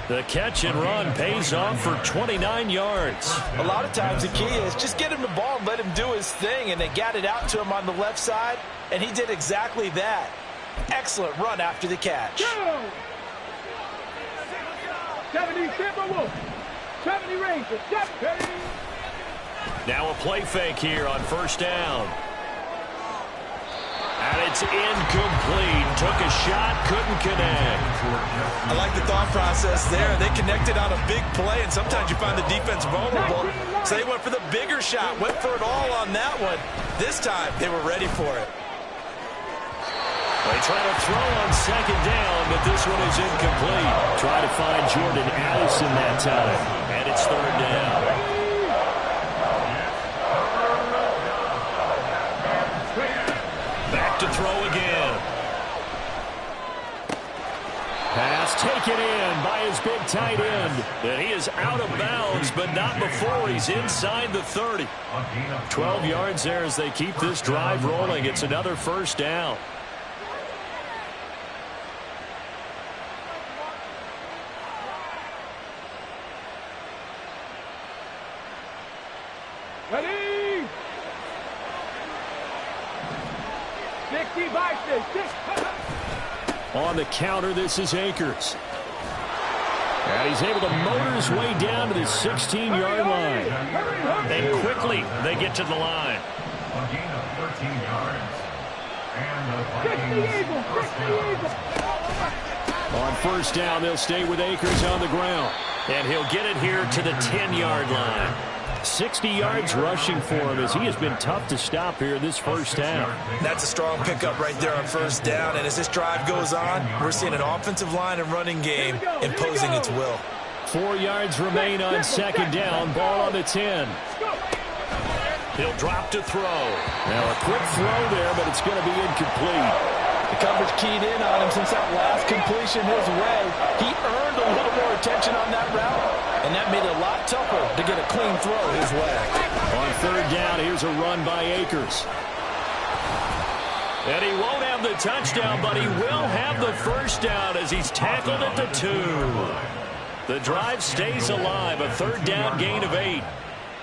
[SPEAKER 1] The catch and run pays off for 29 yards.
[SPEAKER 2] A lot of times the key is just get him the ball and let him do his thing, and they got it out to him on the left side, and he did exactly that. Excellent run after the catch.
[SPEAKER 5] 70, 70 range, 70.
[SPEAKER 1] Now a play fake here on 1st down. And it's incomplete. Took a shot, couldn't connect.
[SPEAKER 2] I like the thought process there. They connected on a big play, and sometimes you find the defense vulnerable. So they went for the bigger shot, went for it all on that one. This time, they were ready for it.
[SPEAKER 1] They try to throw on 2nd down, but this one is incomplete.
[SPEAKER 3] Try to find Jordan Addison that time.
[SPEAKER 1] And it's 3rd down. To throw again.
[SPEAKER 3] Pass taken in by his big tight end.
[SPEAKER 1] And he is out of bounds, but not before he's inside the 30. 12 yards there as they keep this drive rolling. It's another 1st down.
[SPEAKER 5] Ready? 60 by 6.
[SPEAKER 3] On the counter, this is Akers. And he's able to motor his way down to the 16-yard line.
[SPEAKER 1] And quickly, they get to the line.
[SPEAKER 12] A gain of 13 yards.
[SPEAKER 3] On 1st down, they'll stay with Akers on the ground.
[SPEAKER 1] And he'll get it here to the 10-yard line.
[SPEAKER 3] 60 yards rushing for him as he has been tough to stop here this first half.
[SPEAKER 2] That's a strong pickup right there on 1st down. And as this drive goes on, we're seeing an offensive line and running game imposing its will.
[SPEAKER 3] 4 yards remain on 2nd down. Ball on the 10.
[SPEAKER 1] He'll drop to throw.
[SPEAKER 3] Now a quick throw there, but it's going to be incomplete.
[SPEAKER 2] The coverage keyed in on him since that last completion his way. He earned a little more attention on that route, and that made it a lot tougher to get a clean throw his way.
[SPEAKER 3] On third down, here's a run by Akers. And he won't have the touchdown, but he will have the first down as he's tackled at the 2. The drive stays alive, a third down gain of 8.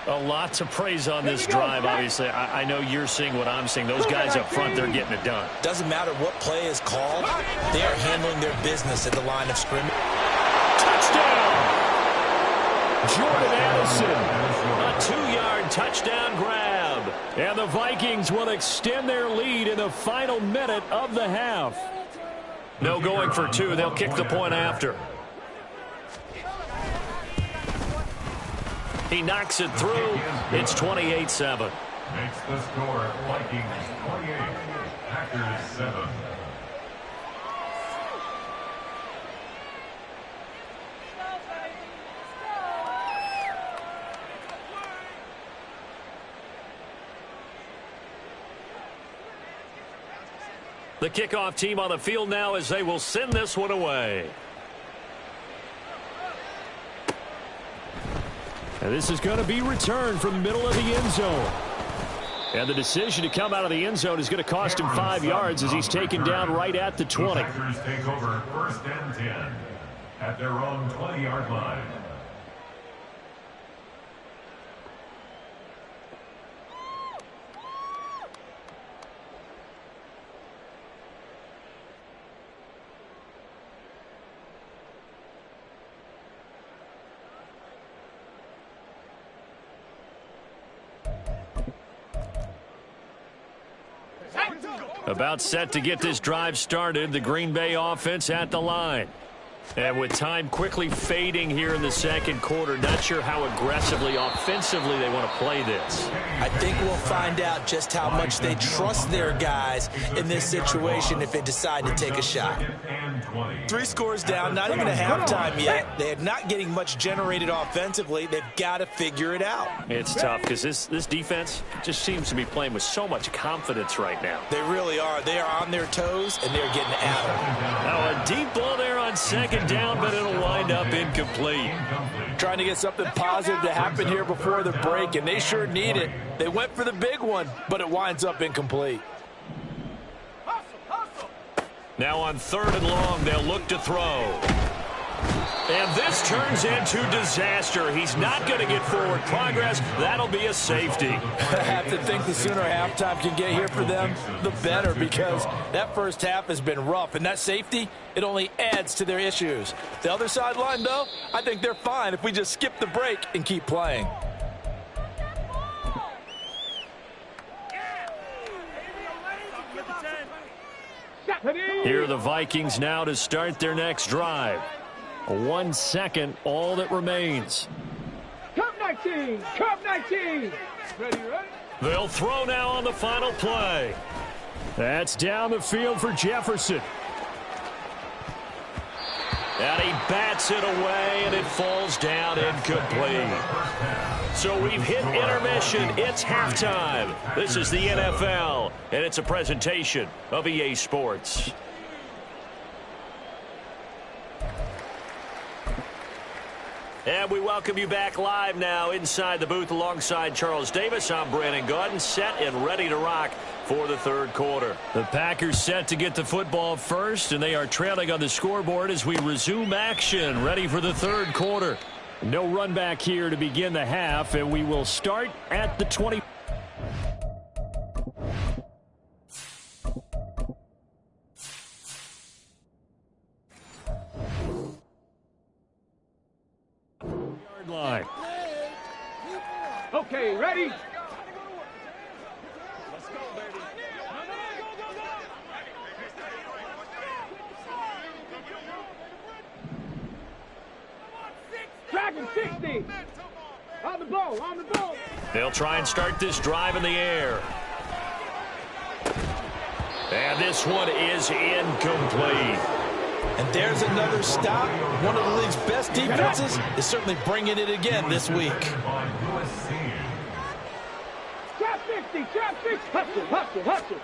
[SPEAKER 3] A lot to praise on this drive, obviously. I know you're seeing what I'm seeing. Those guys up front, they're getting it done.
[SPEAKER 2] Doesn't matter what play is called. They are handling their business at the line of scrimmage.
[SPEAKER 3] Touchdown! Jordan Addison, a 2-yard touchdown grab. And the Vikings will extend their lead in the final minute of the half. No going for 2. They'll kick the point after. He knocks it through. It's 28-7.
[SPEAKER 12] Makes the score Vikings 28, Packers 7.
[SPEAKER 3] The kickoff team on the field now as they will send this one away. And this is going to be returned from the middle of the end zone. And the decision to come out of the end zone is going to cost him 5 yards as he's taken down right at the 20.
[SPEAKER 12] The Packers take over 1st and 10 at their own 20-yard line.
[SPEAKER 3] About set to get this drive started, the Green Bay offense at the line. And with time quickly fading here in the second quarter, not sure how aggressively, offensively they want to play this.
[SPEAKER 2] I think we'll find out just how much they trust their guys in this situation if they decide to take a shot. 3 scores down, not even a halftime yet. They're not getting much generated offensively. They've got to figure it out.
[SPEAKER 3] It's tough because this defense just seems to be playing with so much confidence right now.
[SPEAKER 2] They really are. They are on their toes, and they're getting at them.
[SPEAKER 3] Now a deep ball there on second down, but it'll wind up incomplete.
[SPEAKER 2] Trying to get something positive to happen here before the break, and they sure need it. They went for the big one, but it winds up incomplete.
[SPEAKER 3] Now on 3rd and long, they'll look to throw. And this turns into disaster. He's not going to get forward progress. That'll be a safety.
[SPEAKER 2] I have to think the sooner halftime can get here for them, the better, because that first half has been rough. And that safety, it only adds to their issues. The other sideline, though, I think they're fine if we just skip the break and keep playing.
[SPEAKER 3] Here are the Vikings now to start their next drive. 1 second, all that remains.
[SPEAKER 5] Cup 19! Cup 19! Ready?
[SPEAKER 3] They'll throw now on the final play. That's down the field for Jefferson. And he bats it away, and it falls down incomplete. So we've hit intermission. It's halftime. This is the NFL, and it's a presentation of EA Sports. And we welcome you back live now inside the booth alongside Charles Davis. I'm Brandon Gaudin, set and ready to rock for the third quarter. The Packers set to get the football first, and they are trailing on the scoreboard as we resume action, ready for the third quarter. No run back here to begin the half, and we will start at the 20. Line.
[SPEAKER 5] Okay, ready?
[SPEAKER 2] Let's go, baby.
[SPEAKER 5] Dragon 60. On the ball, on the ball.
[SPEAKER 3] They'll try and start this drive in the air. And this one is incomplete.
[SPEAKER 2] And there's another stop. One of the league's best defenses is certainly bringing it again this week.
[SPEAKER 5] Trap 50, trap 50. Hustle, hustle, hustle.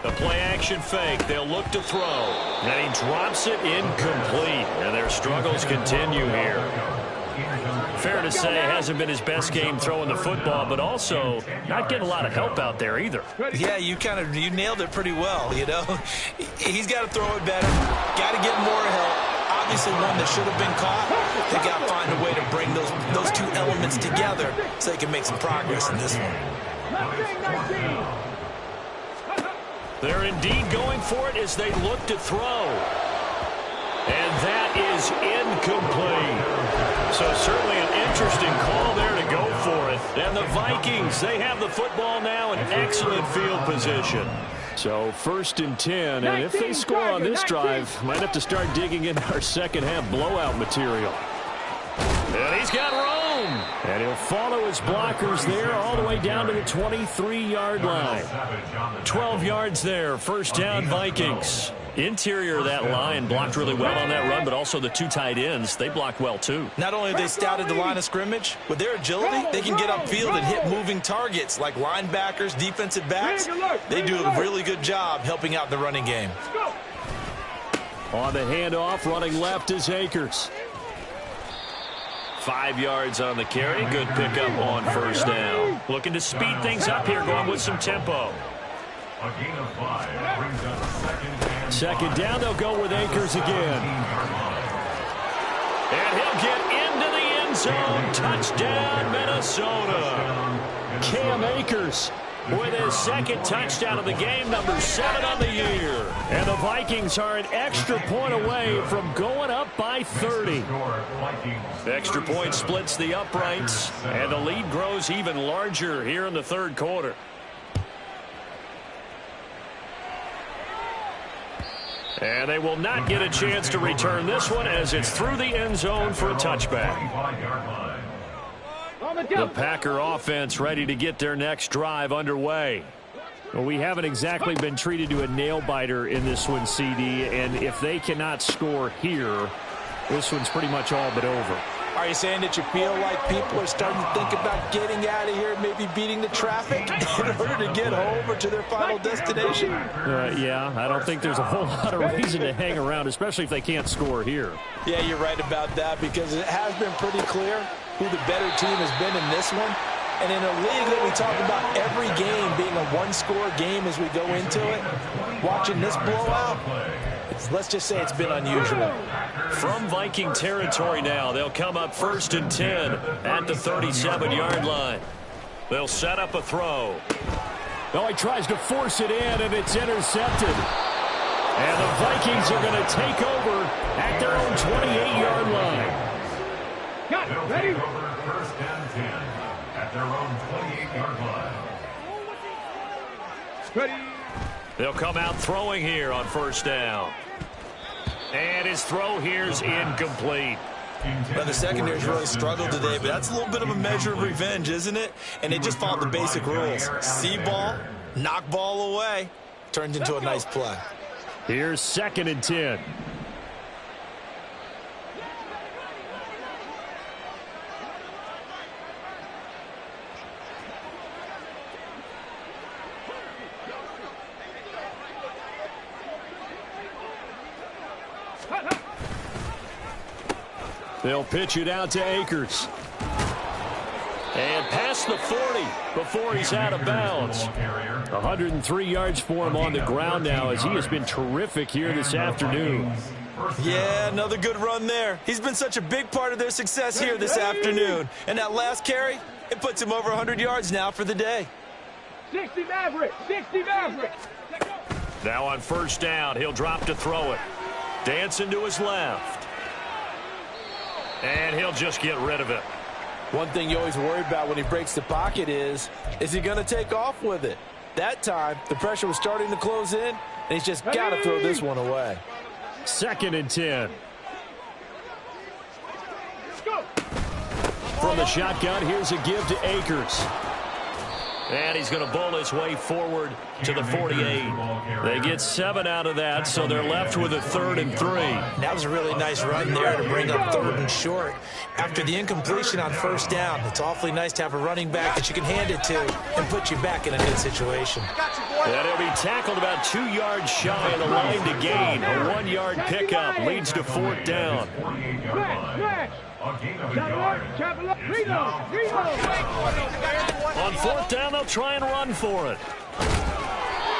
[SPEAKER 1] The play-action fake. They'll look to throw. And he drops it incomplete. And their struggles continue here. Fair to say, hasn't been his best game throwing the football, but also not getting a lot of help out there either.
[SPEAKER 2] Yeah, you nailed it pretty well, you know. He's got to throw it better. Got to get more help. Obviously one that should have been caught. They got to find a way to bring those two elements together so they can make some progress in this one.
[SPEAKER 1] They're indeed going for it as they look to throw. And that is incomplete. So certainly an interesting call there to go for it. And the Vikings, they have the football now in excellent field position.
[SPEAKER 3] So 1st and 10, and if they score on this drive, might have to start digging in our second half blowout material.
[SPEAKER 1] And he's got room.
[SPEAKER 3] And he'll follow his blockers there all the way down to the 23-yard line.
[SPEAKER 1] 12 yards there, first down Vikings. Interior of that line blocked really well on that run, but also the two tight ends, they blocked well too.
[SPEAKER 2] Not only have they scouted the line of scrimmage, with their agility, they can get upfield and hit moving targets like linebackers, defensive backs. They do a really good job helping out the running game.
[SPEAKER 3] On the handoff, running left is Akers.
[SPEAKER 1] 5 yards on the carry. Good pickup on first down. Looking to speed things up here, going with some tempo.
[SPEAKER 12] A gain of 5 brings up
[SPEAKER 3] second down. They'll go with Akers again.
[SPEAKER 1] And he'll get into the end zone. Touchdown, Minnesota.
[SPEAKER 3] Cam Akers
[SPEAKER 1] with his second touchdown of the game, number 7 on the year.
[SPEAKER 3] And the Vikings are an extra point away from going up by 30.
[SPEAKER 1] Extra point splits the uprights, and the lead grows even larger here in the third quarter. And they will not get a chance to return this one as it's through the end zone for a touchback.
[SPEAKER 3] The Packer offense ready to get their next drive underway. Well, we haven't exactly been treated to a nail-biter in this one, CD, and if they cannot score here, this one's pretty much all but over.
[SPEAKER 2] Are you saying that you feel like people are starting to think about getting out of here, maybe beating the traffic in order to get home or to their final destination?
[SPEAKER 3] Yeah, I don't think there's a whole lot of reason to hang around, especially if they can't score here.
[SPEAKER 2] Yeah, you're right about that because it has been pretty clear who the better team has been in this one. And in a league that we talk about every game being a one-score game as we go into it, watching this blowout, let's just say it's been unusual.
[SPEAKER 1] From Viking territory now, they'll come up 1st and 10 at the 37-yard line. They'll set up a throw.
[SPEAKER 3] Oh, he tries to force it in, and it's intercepted. And the Vikings are going to take over at their own 28-yard line.
[SPEAKER 12] Got it. Ready? First and 10 at their own 28-yard line.
[SPEAKER 5] Ready.
[SPEAKER 1] They'll come out throwing here on first down. And his throw here's incomplete.
[SPEAKER 2] Well, the secondary's really struggled today, but that's a little bit of a measure of revenge, isn't it? And they just followed the basic rules. See ball, knock ball away. Turned into a nice play.
[SPEAKER 3] Here's 2nd and 10. They'll pitch it out to Akers.
[SPEAKER 1] And past the 40 before he's out of bounds.
[SPEAKER 3] 103 yards for him on the ground now as he has been terrific here this afternoon.
[SPEAKER 2] Yeah, another good run there. He's been such a big part of their success here this afternoon. And that last carry, it puts him over 100 yards now for the day.
[SPEAKER 5] 60 Maverick, 60 Maverick.
[SPEAKER 1] Now on first down, he'll drop to throw it. Dancing to his left. And he'll just get rid of it.
[SPEAKER 2] One thing you always worry about when he breaks the pocket is he going to take off with it? That time, the pressure was starting to close in, and he's just got to throw this one away.
[SPEAKER 3] 2nd and 10. From the shotgun, here's a give to Akers. And he's going to bowl his way forward to the 48. They get 7 out of that, so they're left with a 3rd and 3.
[SPEAKER 2] That was a really nice run there to bring up 3rd and short. After the incompletion on 1st down, it's awfully nice to have a running back that you can hand it to and put you back in a good situation.
[SPEAKER 3] And he'll be tackled about 2 yards shy of the line to gain. A 1-yard pickup leads to 4th down. On 4th down, they'll try and run for it.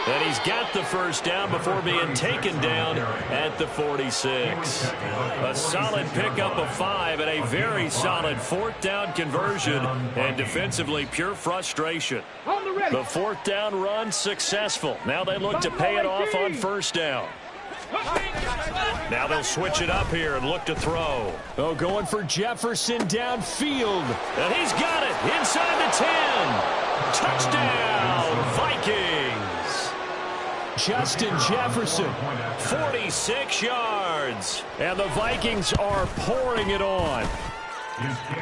[SPEAKER 3] And he's got the 1st down before being taken down at the 46. A solid pickup of 5 and a very solid 4th down conversion, and defensively pure frustration. The 4th down run successful. Now they look to pay it off on 1st down. Now they'll switch it up here and look to throw. Oh, going for Jefferson downfield. And he's got it inside the 10. Touchdown, Vikings. Justin Jefferson, 46 yards. And the Vikings are pouring it on.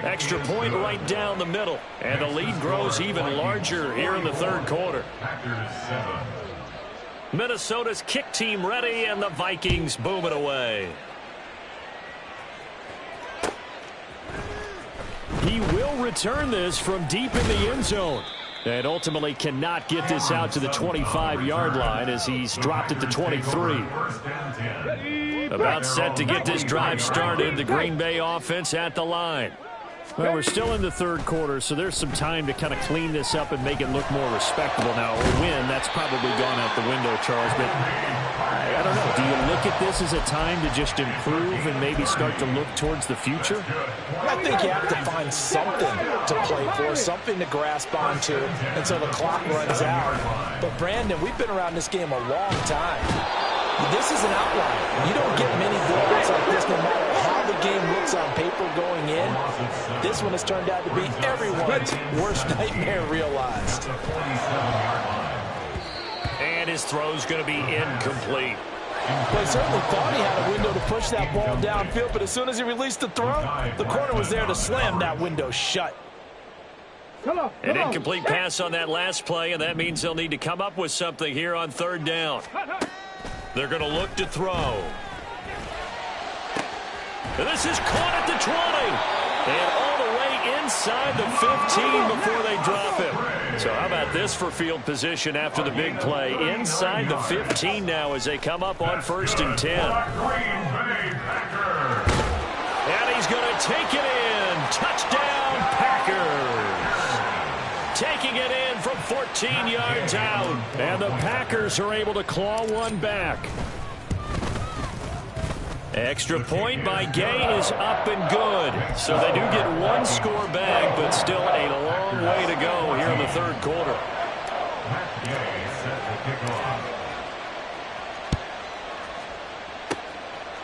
[SPEAKER 3] Extra point right down the middle. And the lead grows even larger here in the 3rd quarter. Minnesota's kick team ready, and the Vikings boom it away. He will return this from deep in the end zone. And ultimately cannot get this out to the 25-yard line as he's dropped at the 23. About set to get this drive started. The Green Bay offense at the line. Well, we're still in the 3rd quarter, so there's some time to kind of clean this up and make it look more respectable. Now, a win, that's probably gone out the window, Charles, but I don't know. Do you look at this as a time to just improve and maybe start to look towards the future?
[SPEAKER 2] I think you have to find something to play for, something to grasp onto until the clock runs out. But, Brandon, we've been around this game a long time. This is an outlier. You don't get many blowouts like this no matter how the game looks on paper going in. This one has turned out to be everyone's worst nightmare realized.
[SPEAKER 3] And his throw's going to be incomplete.
[SPEAKER 2] Well, he certainly thought he had a window to push that ball downfield, but as soon as he released the throw, the corner was there to slam that window shut.
[SPEAKER 3] An incomplete pass on that last play, and that means they'll need to come up with something here on 3rd down. They're going to look to throw. And this is caught at the 20. And all the way inside the 15 before they drop him. So how about this for field position after the big play? Inside the 15 now as they come up on 1st and 10. And he's going to take it in. Touchdown, Packers. Taking it in from 14 yards out. And the Packers are able to claw one back. Extra point by Gay is up and good. So they do get one score back, but still a long way to go here in the 3rd quarter.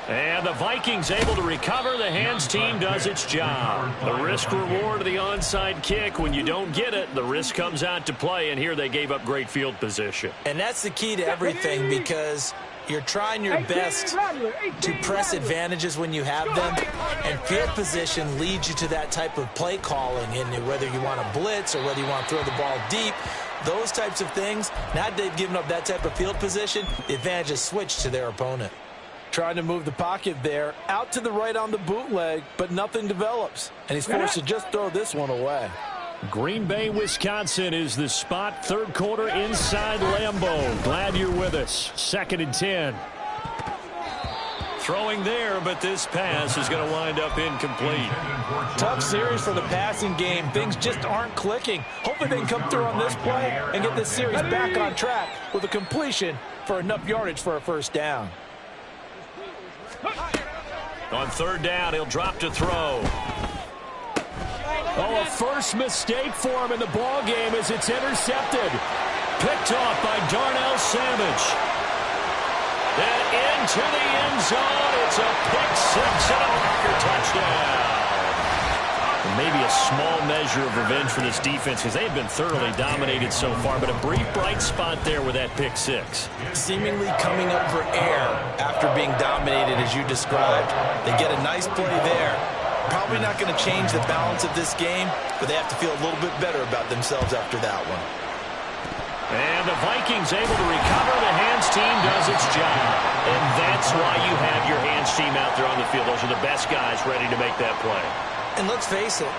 [SPEAKER 3] And the Vikings able to recover. The hands team does its job. The risk reward of the onside kick. When you don't get it, the risk comes out to play, and here they gave up great field position.
[SPEAKER 2] And that's the key to everything, because you're trying your best to press advantages when you have them, and field position leads you to that type of play calling, and whether you want to blitz or whether you want to throw the ball deep, those types of things. Now that they've given up that type of field position, the advantage is switched to their opponent. Trying to move the pocket there, out to the right on the bootleg, but nothing develops, and he's forced to just throw this one away.
[SPEAKER 3] Green Bay, Wisconsin is the spot. 3rd quarter inside Lambeau. Glad you're with us. 2nd and 10. Throwing there, but this pass is going to wind up incomplete.
[SPEAKER 2] Tough series for the passing game. Things just aren't clicking. Hopefully they can come through on this play and get this series back on track with a completion for enough yardage for a 1st down.
[SPEAKER 3] On 3rd down, he'll drop to throw. Oh, a first mistake for him in the ball game as it's intercepted. Picked off by Darnell Savage. And into the end zone. It's a pick 6 and a Packer touchdown. And maybe a small measure of revenge for this defense because they've been thoroughly dominated so far, but a brief bright spot there with that pick 6.
[SPEAKER 2] Seemingly coming up for air after being dominated as you described. They get a nice play there. Probably not going to change the balance of this game, but they have to feel a little bit better about themselves after that one.
[SPEAKER 3] And the Vikings able to recover. The hands team does its job. And that's why you have your hands team out there on the field. Those are the best guys ready to make that play.
[SPEAKER 2] And let's face it,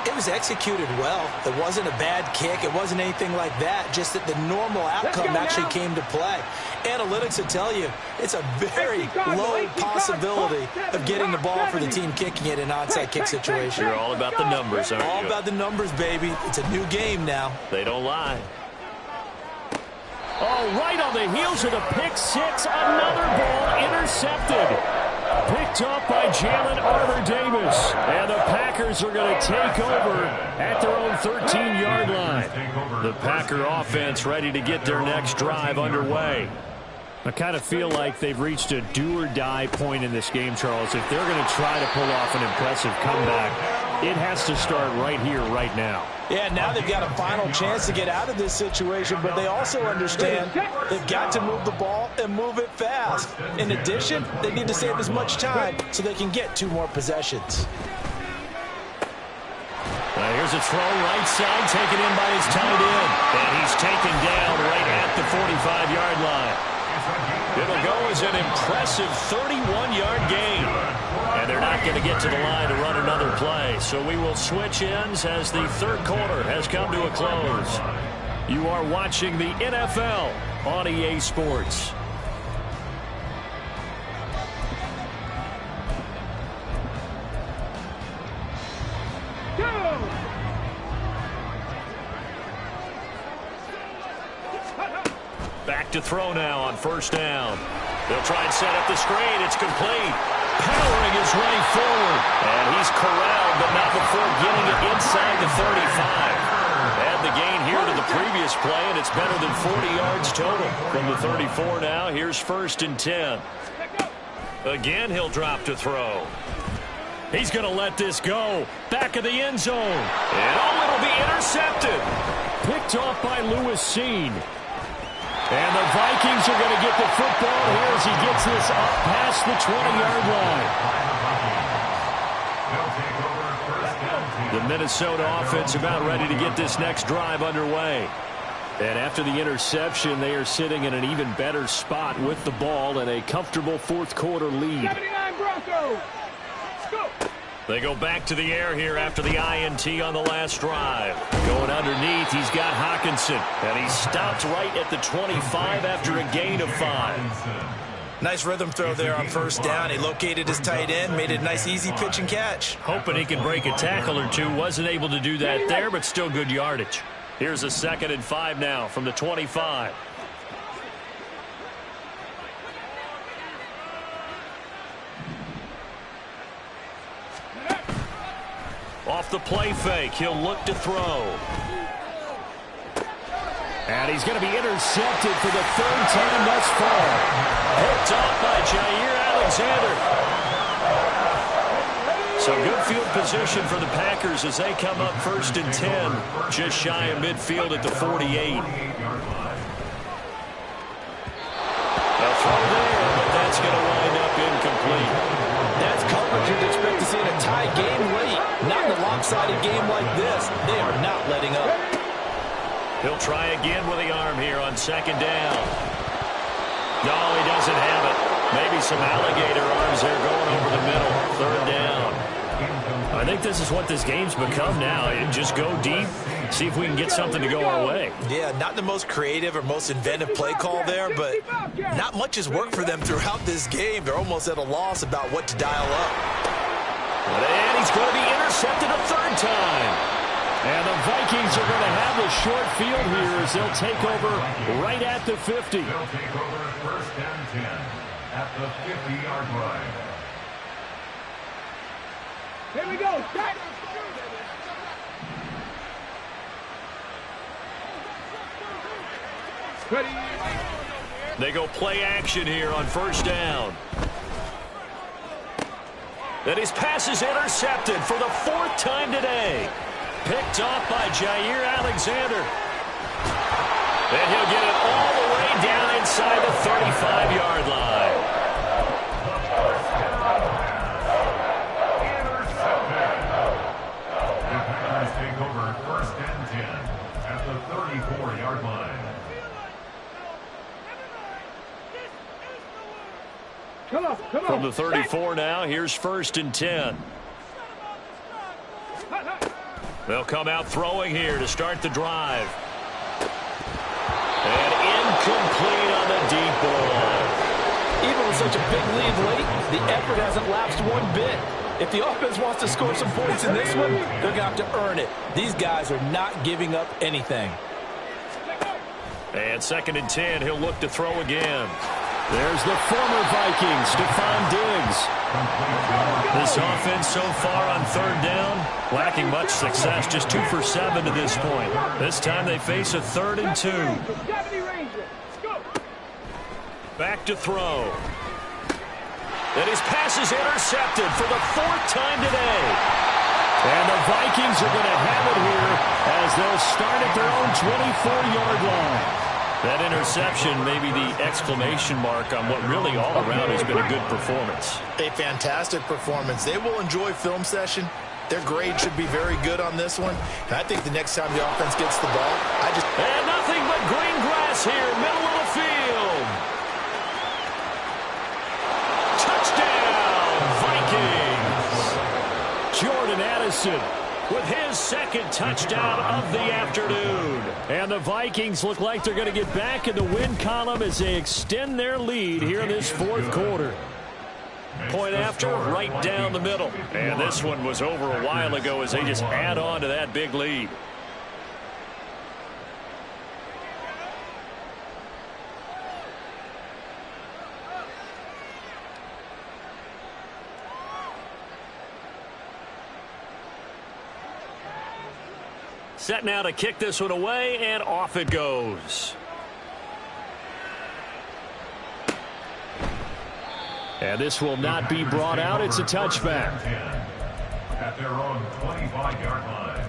[SPEAKER 2] it was executed well. It wasn't a bad kick. It wasn't anything like that. Just that the normal outcome actually came to play. Analytics will tell you it's a very low possibility of getting the ball for the team kicking it in an onside kick situation.
[SPEAKER 3] You're all about the numbers, aren't you?
[SPEAKER 2] All about the numbers, baby. It's a new game now.
[SPEAKER 3] They don't lie. Oh, right on the heels of the pick six. Another ball intercepted. Picked up by Jalen Armour-Davis. And the Packers are going to take over at their own 13-yard line. The Packer offense ready to get their next drive underway. I kind of feel like they've reached a do-or-die point in this game, Charles. If they're going to try to pull off an impressive comeback, it has to start right here, right now.
[SPEAKER 2] Yeah, now they've got a final chance to get out of this situation, but they also understand they've got to move the ball and move it fast. In addition, they need to save as much time so they can get 2 more possessions.
[SPEAKER 3] Here's a throw right side, taken in by his tight end. And he's taken down right at the 45-yard line. It'll go as an impressive 31-yard gain. And they're not going to get to the line to run another play. So we will switch ends as the third quarter has come to a close. You are watching the NFL on EA Sports. Back to throw now on first down. They'll try and set up the screen. It's complete. Powering his way forward. And he's corralled, but not before getting it inside the 35. Add the gain here to the previous play, and it's better than 40 yards total. From the 34 now, here's 1st and 10. Again, he'll drop to throw. He's going to let this go. Back of the end zone. And it'll be intercepted. Picked off by Lewis Seen. And the Vikings are going to get the football here as he gets this up past the 20-yard line. The Minnesota offense about ready to get this next drive underway. And after the interception, they are sitting in an even better spot with the ball and a comfortable fourth quarter lead.
[SPEAKER 5] 79 Broncos. Go.
[SPEAKER 3] They go back to the air here after the INT on the last drive. Going underneath, he's got Hockenson. And he stopped right at the 25 after a gain of 5.
[SPEAKER 2] Nice rhythm throw there on first down. He located his tight end, made it a nice easy pitch and catch.
[SPEAKER 3] Hoping he can break a tackle or two. Wasn't able to do that there, but still good yardage. Here's a 2nd and 5 now from the 25. Off the play fake, he'll look to throw. And he's going to be intercepted for the 3rd time thus far. Picked off by Jair Alexander. So good field position for the Packers as they come up 1st and 10, just shy of midfield at the 48. A throw there, but that's going to wind up incomplete.
[SPEAKER 2] That's coverage you'd expect to see in a tie game late. Not in a lopsided game like this. They are not letting up.
[SPEAKER 3] He'll try again with the arm here on 2nd down. No, he doesn't have it. Maybe some alligator arms there going over the middle. 3rd down. I think this is what this game's become now. You just go deep, see if we can get something to go our way.
[SPEAKER 2] Yeah, not the most creative or most inventive play call there, but not much has worked for them throughout this game. They're almost at a loss about what to dial up.
[SPEAKER 3] And he's going to be intercepted a 3rd time. And the Vikings are going to have the short field here as they'll take over right at the 50.
[SPEAKER 12] They'll take over 1st and 10 at the 50-yard line.
[SPEAKER 5] Here we go. Start. Ready.
[SPEAKER 3] They go play action here on 1st down. And his pass is intercepted for the 4th time today. Picked off by Jair Alexander. And he'll get it all the way down inside the 35-yard line.
[SPEAKER 12] The Packers take over 1st and 10 at the 34-yard line.
[SPEAKER 1] From the 34 now, here's 1st and 10. They'll come out throwing here to start the drive. And incomplete on the deep ball.
[SPEAKER 2] Even with such a big lead late, the effort hasn't lapsed one bit. If the offense wants to score some points in this one, they're going to have to earn it. These guys are not giving up anything.
[SPEAKER 1] And 2nd and 10, he'll look to throw again.
[SPEAKER 3] There's the former Vikings, Stephon Diggs.
[SPEAKER 1] This offense so far on 3rd down, lacking much success, just 2 for 7 to this point. This time they face a 3rd and 2. Back to throw. And his pass is intercepted for the 4th time today.
[SPEAKER 3] And the Vikings are going to have it here as they'll start at their own 24-yard line.
[SPEAKER 1] That interception may be the exclamation mark on what really all around has been a good performance.
[SPEAKER 2] A fantastic performance. They will enjoy film session. Their grade should be very good on this one. And I think the next time the offense gets the ball,
[SPEAKER 1] And nothing but green grass here, middle of the field. Touchdown, Vikings.
[SPEAKER 3] Jordan Addison
[SPEAKER 1] with his 2nd touchdown of the afternoon.
[SPEAKER 3] And the Vikings look like they're going to get back in the win column as they extend their lead here in this 4th quarter.
[SPEAKER 1] Point after, right down the middle. And this one was over a while ago as they just add on to that big lead. Set now to kick this one away, and off it goes.
[SPEAKER 3] And this will not be brought out. It's a touchback.
[SPEAKER 12] At their own 25-yard line.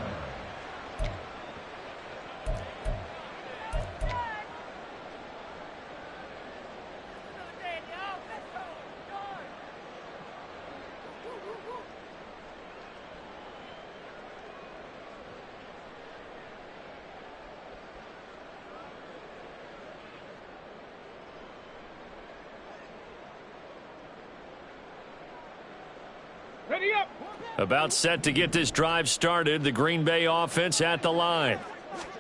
[SPEAKER 1] About set to get this drive started. The Green Bay offense at the line.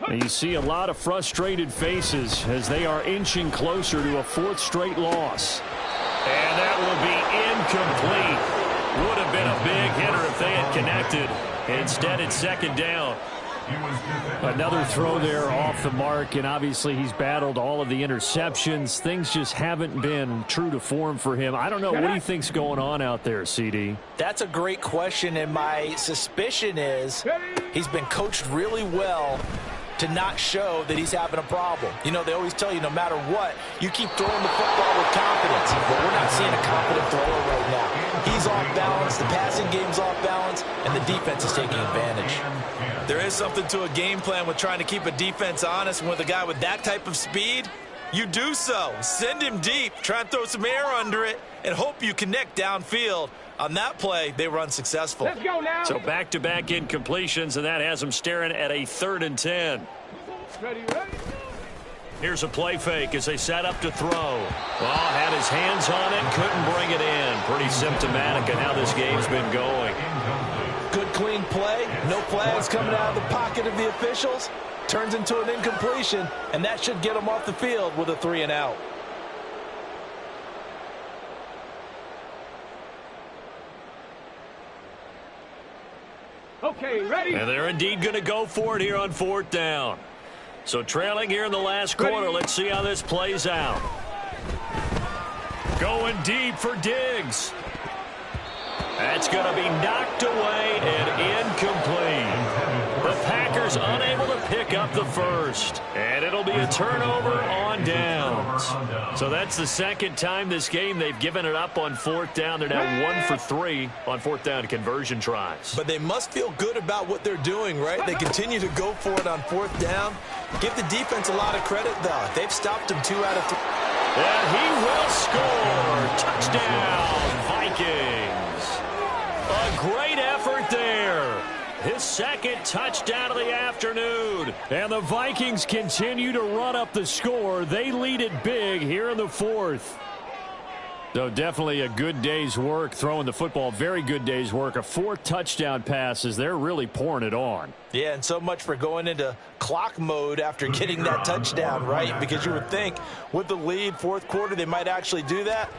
[SPEAKER 3] And you see a lot of frustrated faces as they are inching closer to a 4th straight loss.
[SPEAKER 1] And that will be incomplete. Would have been a big hitter if they had connected. Instead, it's 2nd down.
[SPEAKER 3] Another throw there off the mark, and obviously he's battled all of the interceptions. Things just haven't been true to form for him. I don't know. What do you think's going on out there, CD?
[SPEAKER 2] That's a great question, and my suspicion is he's been coached really well to not show that he's having a problem. You know, they always tell you no matter what, you keep throwing the football with confidence. But we're not seeing a confident thrower right now. He's off balance, the passing game's off balance, and the defense is taking advantage. There is something to a game plan with trying to keep a defense honest. And with a guy with that type of speed, you do so. Send him deep, try and throw some air under it, and hope you connect downfield. On that play, they were unsuccessful.
[SPEAKER 5] Let's go now.
[SPEAKER 1] So back-to-back incompletions, and that has them staring at a 3rd and 10.
[SPEAKER 5] Ready.
[SPEAKER 1] Here's a play fake as they set up to throw. Well, had his hands on it, couldn't bring it in. Pretty symptomatic of how this game's been going.
[SPEAKER 2] Good, clean play. No flags coming out of the pocket of the officials. Turns into an incompletion, and that should get them off the field with a 3 and out.
[SPEAKER 5] Okay, ready?
[SPEAKER 1] And they're indeed going to go for it here on 4th down. So trailing here in the last quarter. Let's see how this plays out. Going deep for Diggs. That's going to be knocked away and incomplete. The Packers unable to pick up the first. And it'll be a turnover on downs. So that's the 2nd time this game they've given it up on 4th down. They're now 1 for 3 on 4th down conversion tries.
[SPEAKER 2] But they must feel good about what they're doing, right? They continue to go for it on 4th down. Give the defense a lot of credit, though. They've stopped him 2 out of 3.
[SPEAKER 1] And he will score. Touchdown, Vikings. A great effort there. His 2nd touchdown of the afternoon.
[SPEAKER 3] And the Vikings continue to run up the score. They lead it big here in the 4th. So definitely a good day's work throwing the football. Very good day's work. A 4 touchdown passes. They're really pouring it on.
[SPEAKER 2] Yeah, and so much for going into clock mode after getting that touchdown, right? Because you would think with the lead, fourth quarter, they might actually do that.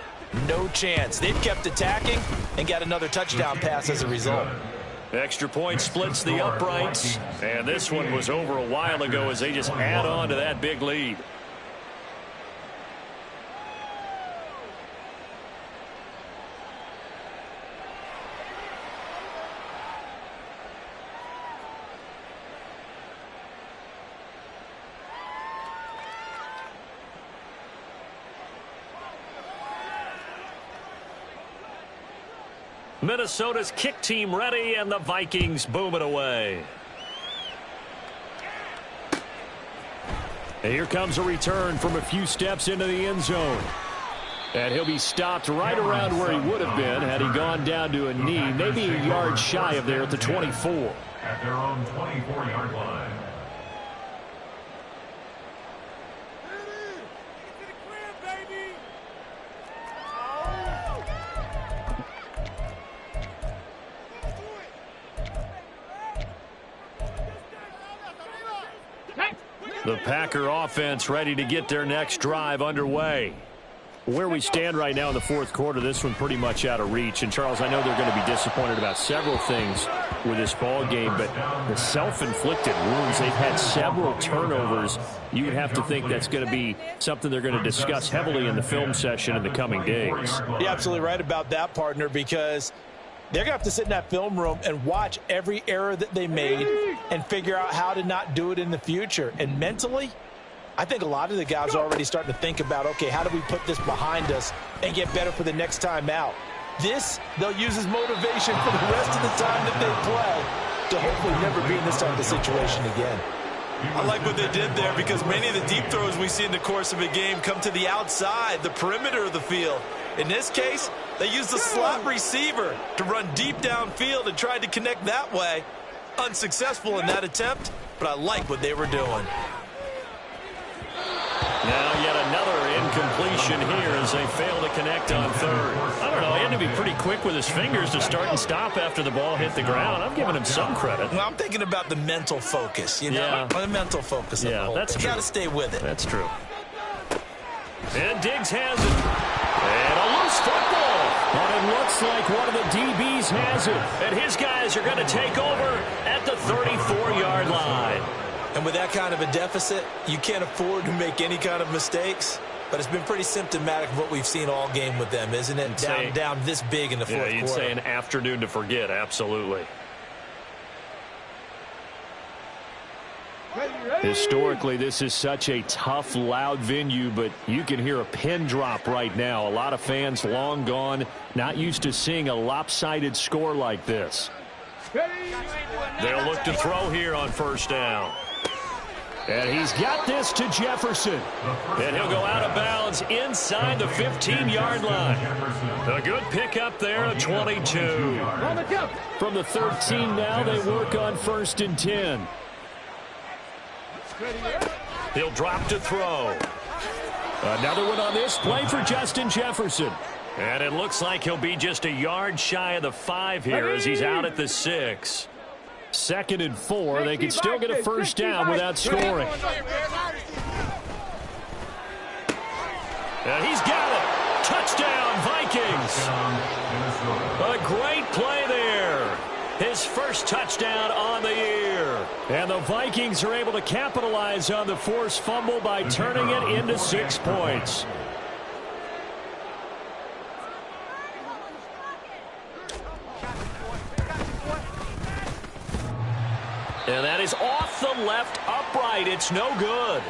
[SPEAKER 2] No chance. They've kept attacking and got another touchdown pass as a result.
[SPEAKER 3] Extra point splits the uprights. And this one was over a while ago as they just add on to that big lead. Minnesota's kick team ready, and the Vikings boom it away. And here comes a return from a few steps into the end zone. And he'll be stopped right around where he would have been had he gone down to a knee, maybe a yard shy of there at the 24.
[SPEAKER 12] At their own 24-yard line.
[SPEAKER 3] The Packer offense ready to get their next drive underway. Where we stand right now in the fourth quarter, this one pretty much out of reach. And, Charles, I know they're going to be disappointed about several things with this ball game, but the self-inflicted wounds, they've had several turnovers. You would have to think that's going to be something they're going to discuss heavily in the film session in the coming days.
[SPEAKER 2] You're absolutely right about that, partner, because they're going to have to sit in that film room and watch every error that they made and figure out how to not do it in the future. And mentally, I think a lot of the guys are already starting to think about, okay, how do we put this behind us and get better for the next time out? This, they'll use as motivation for the rest of the time that they play to hopefully never be in this type of situation again.
[SPEAKER 4] I like what they did there because many of the deep throws we see in the course of a game come to the outside, the perimeter of the field. In this case, they used the slot receiver to run deep downfield and tried to connect that way. Unsuccessful in that attempt, but I like what they were doing.
[SPEAKER 3] Now yet another incompletion here as they fail to connect on third. I don't know, he had to be pretty quick with his fingers to start and stop after the ball hit the ground. I'm giving him some credit.
[SPEAKER 2] Well, I'm thinking about the mental focus, you know?
[SPEAKER 3] Yeah.
[SPEAKER 2] The mental focus of the whole
[SPEAKER 3] that's
[SPEAKER 2] thing.
[SPEAKER 3] true.
[SPEAKER 2] Got to stay with it.
[SPEAKER 3] That's true. And Diggs has it. And a loose football. But it looks like one of the DBs has it. And his guys are going to take over at the 34-yard line.
[SPEAKER 2] And with that kind of a deficit, you can't afford to make any kind of mistakes. But it's been pretty symptomatic of what we've seen all game with them, isn't it? Down this big in the fourth quarter.
[SPEAKER 3] Yeah, you'd say an afternoon to forget, absolutely. Historically, this is such a tough, loud venue, but you can hear a pin drop right now. A lot of fans long gone, not used to seeing a lopsided score like this. They'll look to throw here on first down. And he's got this to Jefferson. And he'll go out of bounds inside the 15-yard line. A good pickup there at 22. From the 13 now, they work on 1st and 10. He'll drop to throw. Another one on this play for Justin Jefferson. And it looks like he'll be just a yard shy of the 5 here as he's out at the 6. 2nd and 4. They can still get a first down without scoring. And he's got it. Touchdown, Vikings. A great play there. His first touchdown on the year. And the Vikings are able to capitalize on the forced fumble by turning it into 6 points. And that is off the left upright. It's no good.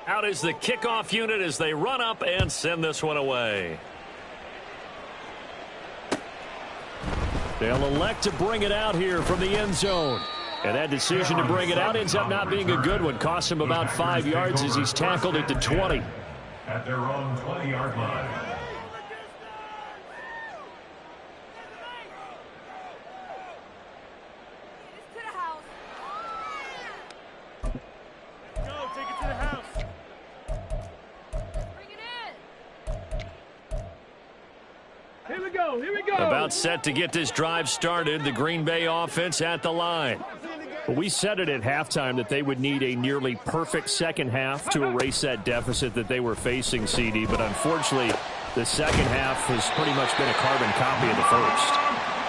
[SPEAKER 1] Out is the kickoff unit as they run up and send this one away. They'll elect to bring it out here from the end zone. And that decision to bring it out ends up not being a good one. Costs him about 5 yards as he's tackled at the 20.
[SPEAKER 12] At their own 20-yard line.
[SPEAKER 5] Here we go.
[SPEAKER 1] About set to get this drive started. The Green Bay offense at the line.
[SPEAKER 3] Well, we said it at halftime that they would need a nearly perfect second half to erase that deficit that they were facing, CD. But unfortunately, the second half has pretty much been a carbon copy of the first.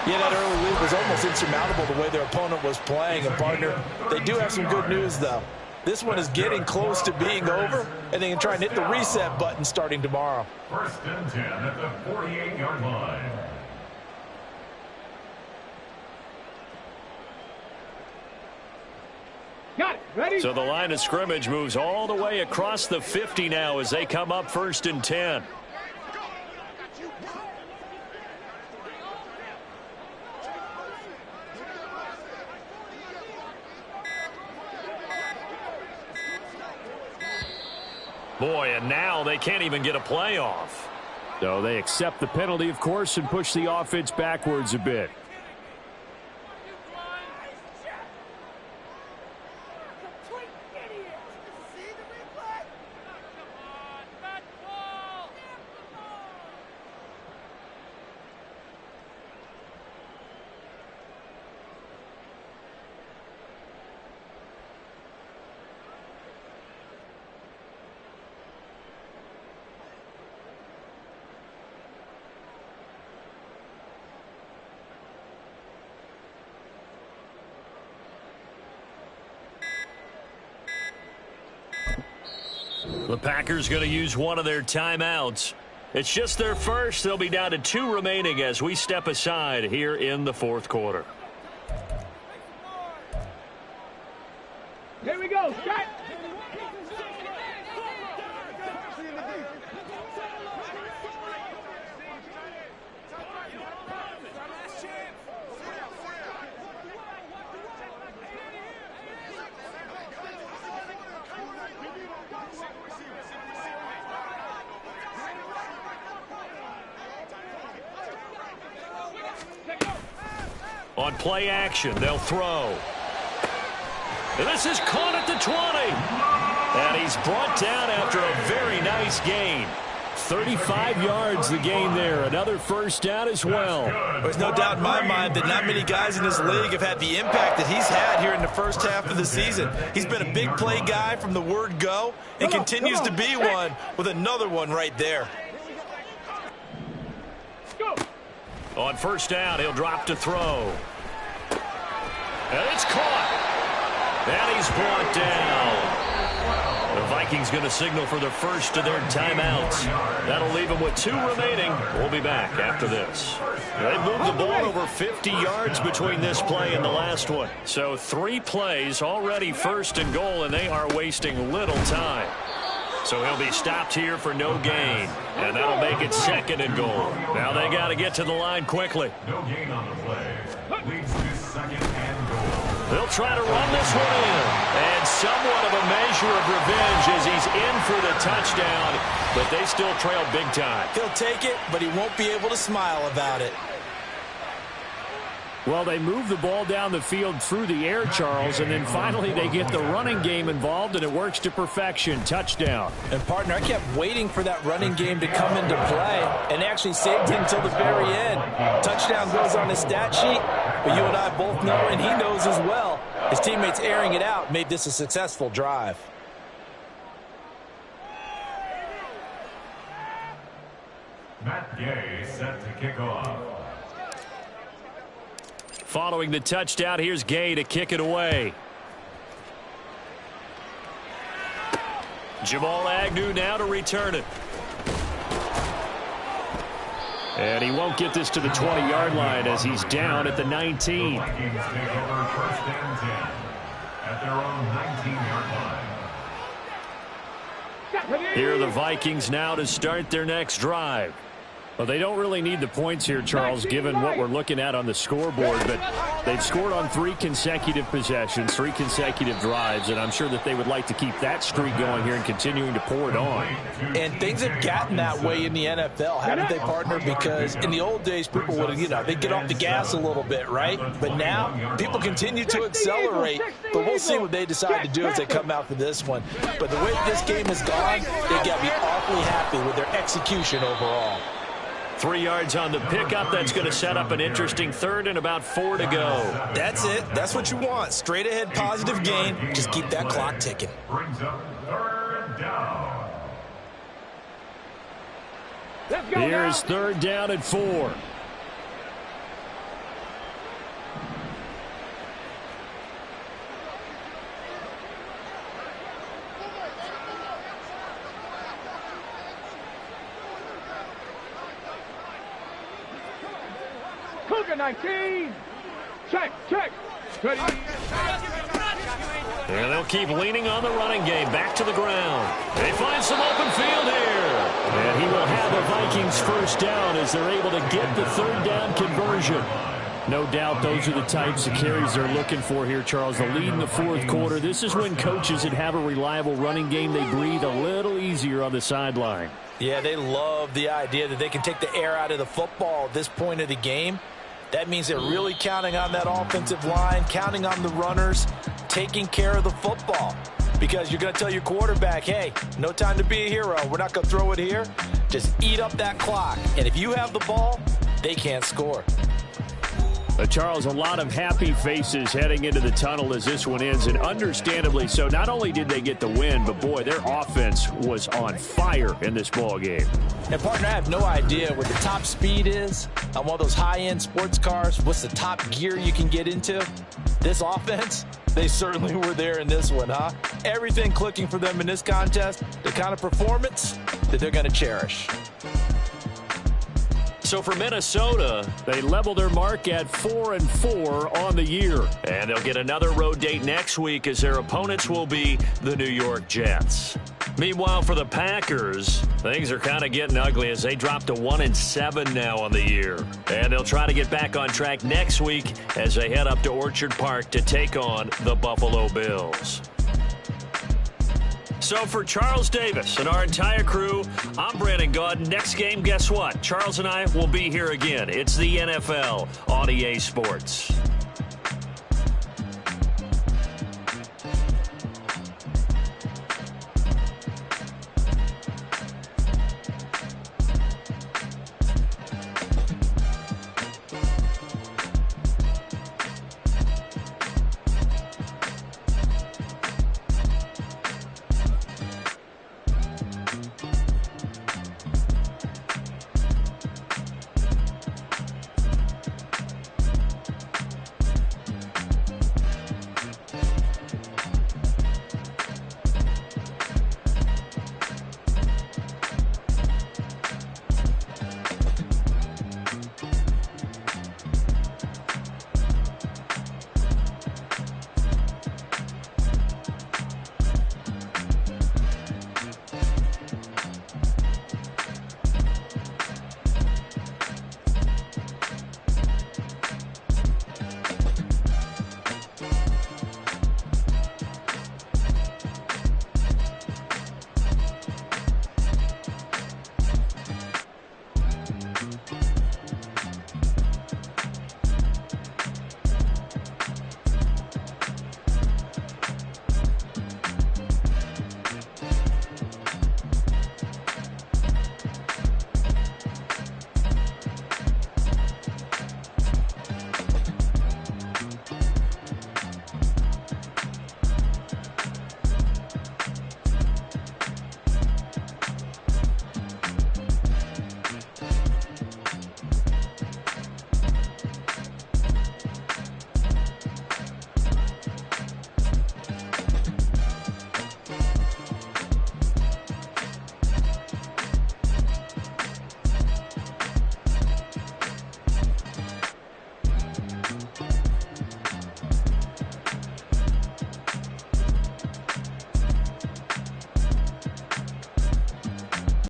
[SPEAKER 2] Yeah, that early lead was almost insurmountable the way their opponent was playing. And, partner, they do have some good news, though. This one is getting close to being over, and they can try and hit the reset button starting tomorrow.
[SPEAKER 12] 1st and 10 at the 48-yard line.
[SPEAKER 5] Got it. Ready?
[SPEAKER 1] So the line of scrimmage moves all the way across the 50 now as they come up 1st and 10. Boy, and now they can't even get a play off.
[SPEAKER 3] So they accept the penalty, of course, and push the offense backwards a bit.
[SPEAKER 1] The Packers going to use one of their timeouts. It's just their first. They'll be down to 2 remaining as we step aside here in the 4th quarter.
[SPEAKER 5] Here we go. Shot.
[SPEAKER 1] On play action, they'll throw. And this is caught at the 20. And he's brought down after a very nice gain. 35 yards the gain there. Another first down as well.
[SPEAKER 2] There's no doubt in my mind that not many guys in this league have had the impact that he's had here in the first half of the season. He's been a big play guy from the word go and continues to be one with another one right there.
[SPEAKER 1] On first down, he'll drop to throw. And it's caught. And he's brought down. The Vikings going to signal for the first of their timeouts. That'll leave them with 2 remaining. We'll be back after this. They've moved the ball over 50 yards between this play and the last one. So 3 plays already 1st and goal, and they are wasting little time. So he'll be stopped here for no gain. And that'll make it 2nd and goal. Now they got to get to the line quickly.
[SPEAKER 12] No gain on the play. Leads to 2nd and goal.
[SPEAKER 1] They'll try to run this one in. And somewhat of a measure of revenge as he's in for the touchdown. But they still trail big time.
[SPEAKER 2] He'll take it, but he won't be able to smile about it.
[SPEAKER 3] Well, they move the ball down the field through the air, Charles, and then finally they get the running game involved, and it works to perfection. Touchdown.
[SPEAKER 2] And, partner, I kept waiting for that running game to come into play, and actually saved it until the very end. Touchdown goes on the stat sheet, but you and I both know, and he knows as well, his teammates airing it out made this a successful drive.
[SPEAKER 12] Matt Gay set to kick off.
[SPEAKER 1] Following the touchdown, here's Gay to kick it away. Jamal Agnew now to return it.
[SPEAKER 3] And he won't get this to the 20-yard line as he's down at the 19.
[SPEAKER 12] The Vikings take over 1st and 10 at their own 19-yard line.
[SPEAKER 3] Here are the Vikings now to start their next drive. Well, they don't really need the points here, Charles, given what we're looking at on the scoreboard. But they've scored on 3 consecutive possessions, 3 consecutive drives, and I'm sure that they would like to keep that streak going here and continuing to pour it on.
[SPEAKER 2] And things have gotten that way in the NFL, haven't they, partner? Because in the old days, people would, they'd get off the gas a little bit, right? But now, people continue to accelerate. But we'll see what they decide to do as they come out for this one. But the way this game has gone, they've got to be awfully happy with their execution overall.
[SPEAKER 3] 3 yards on the pickup. That's going to set up an interesting third and about 4 to go.
[SPEAKER 2] That's it. That's what you want. Straight ahead, positive gain. Just keep that clock ticking.
[SPEAKER 12] Brings up 3rd down.
[SPEAKER 3] Here's 3rd down and 4.
[SPEAKER 5] Cougar 19. Check. Ready.
[SPEAKER 3] And they'll keep leaning on the running game. Back to the ground. They find some open field here. And he will have the Vikings first down as they're able to get the 3rd down conversion. No doubt those are the types of carries they're looking for here, Charles. The lead in the 4th quarter. This is when coaches that have a reliable running game, they breathe a little easier on the sideline.
[SPEAKER 2] Yeah, they love the idea that they can take the air out of the football at this point of the game. That means they're really counting on that offensive line, counting on the runners, taking care of the football. Because you're going to tell your quarterback, hey, no time to be a hero. We're not going to throw it here. Just eat up that clock. And if you have the ball, they can't score.
[SPEAKER 3] Charles, a lot of happy faces heading into the tunnel as this one ends, and understandably so. Not only did they get the win, but, boy, their offense was on fire in this ball game.
[SPEAKER 2] And, partner, I have no idea what the top speed is on one of those high-end sports cars. What's the top gear you can get into? This offense, they certainly were there in this one, huh? Everything clicking for them in this contest, the kind of performance that they're going to cherish.
[SPEAKER 3] So for Minnesota, they level their mark at 4-4 on the year. And they'll get another road date next week as their opponents will be the New York Jets. Meanwhile, for the Packers, things are kind of getting ugly as they drop to 1-7 now on the year. And they'll try to get back on track next week as they head up to Orchard Park to take on the Buffalo Bills. So for Charles Davis and our entire crew, I'm Brandon Gaudin. Next game, guess what? Charles and I will be here again. It's the NFL on EA Sports.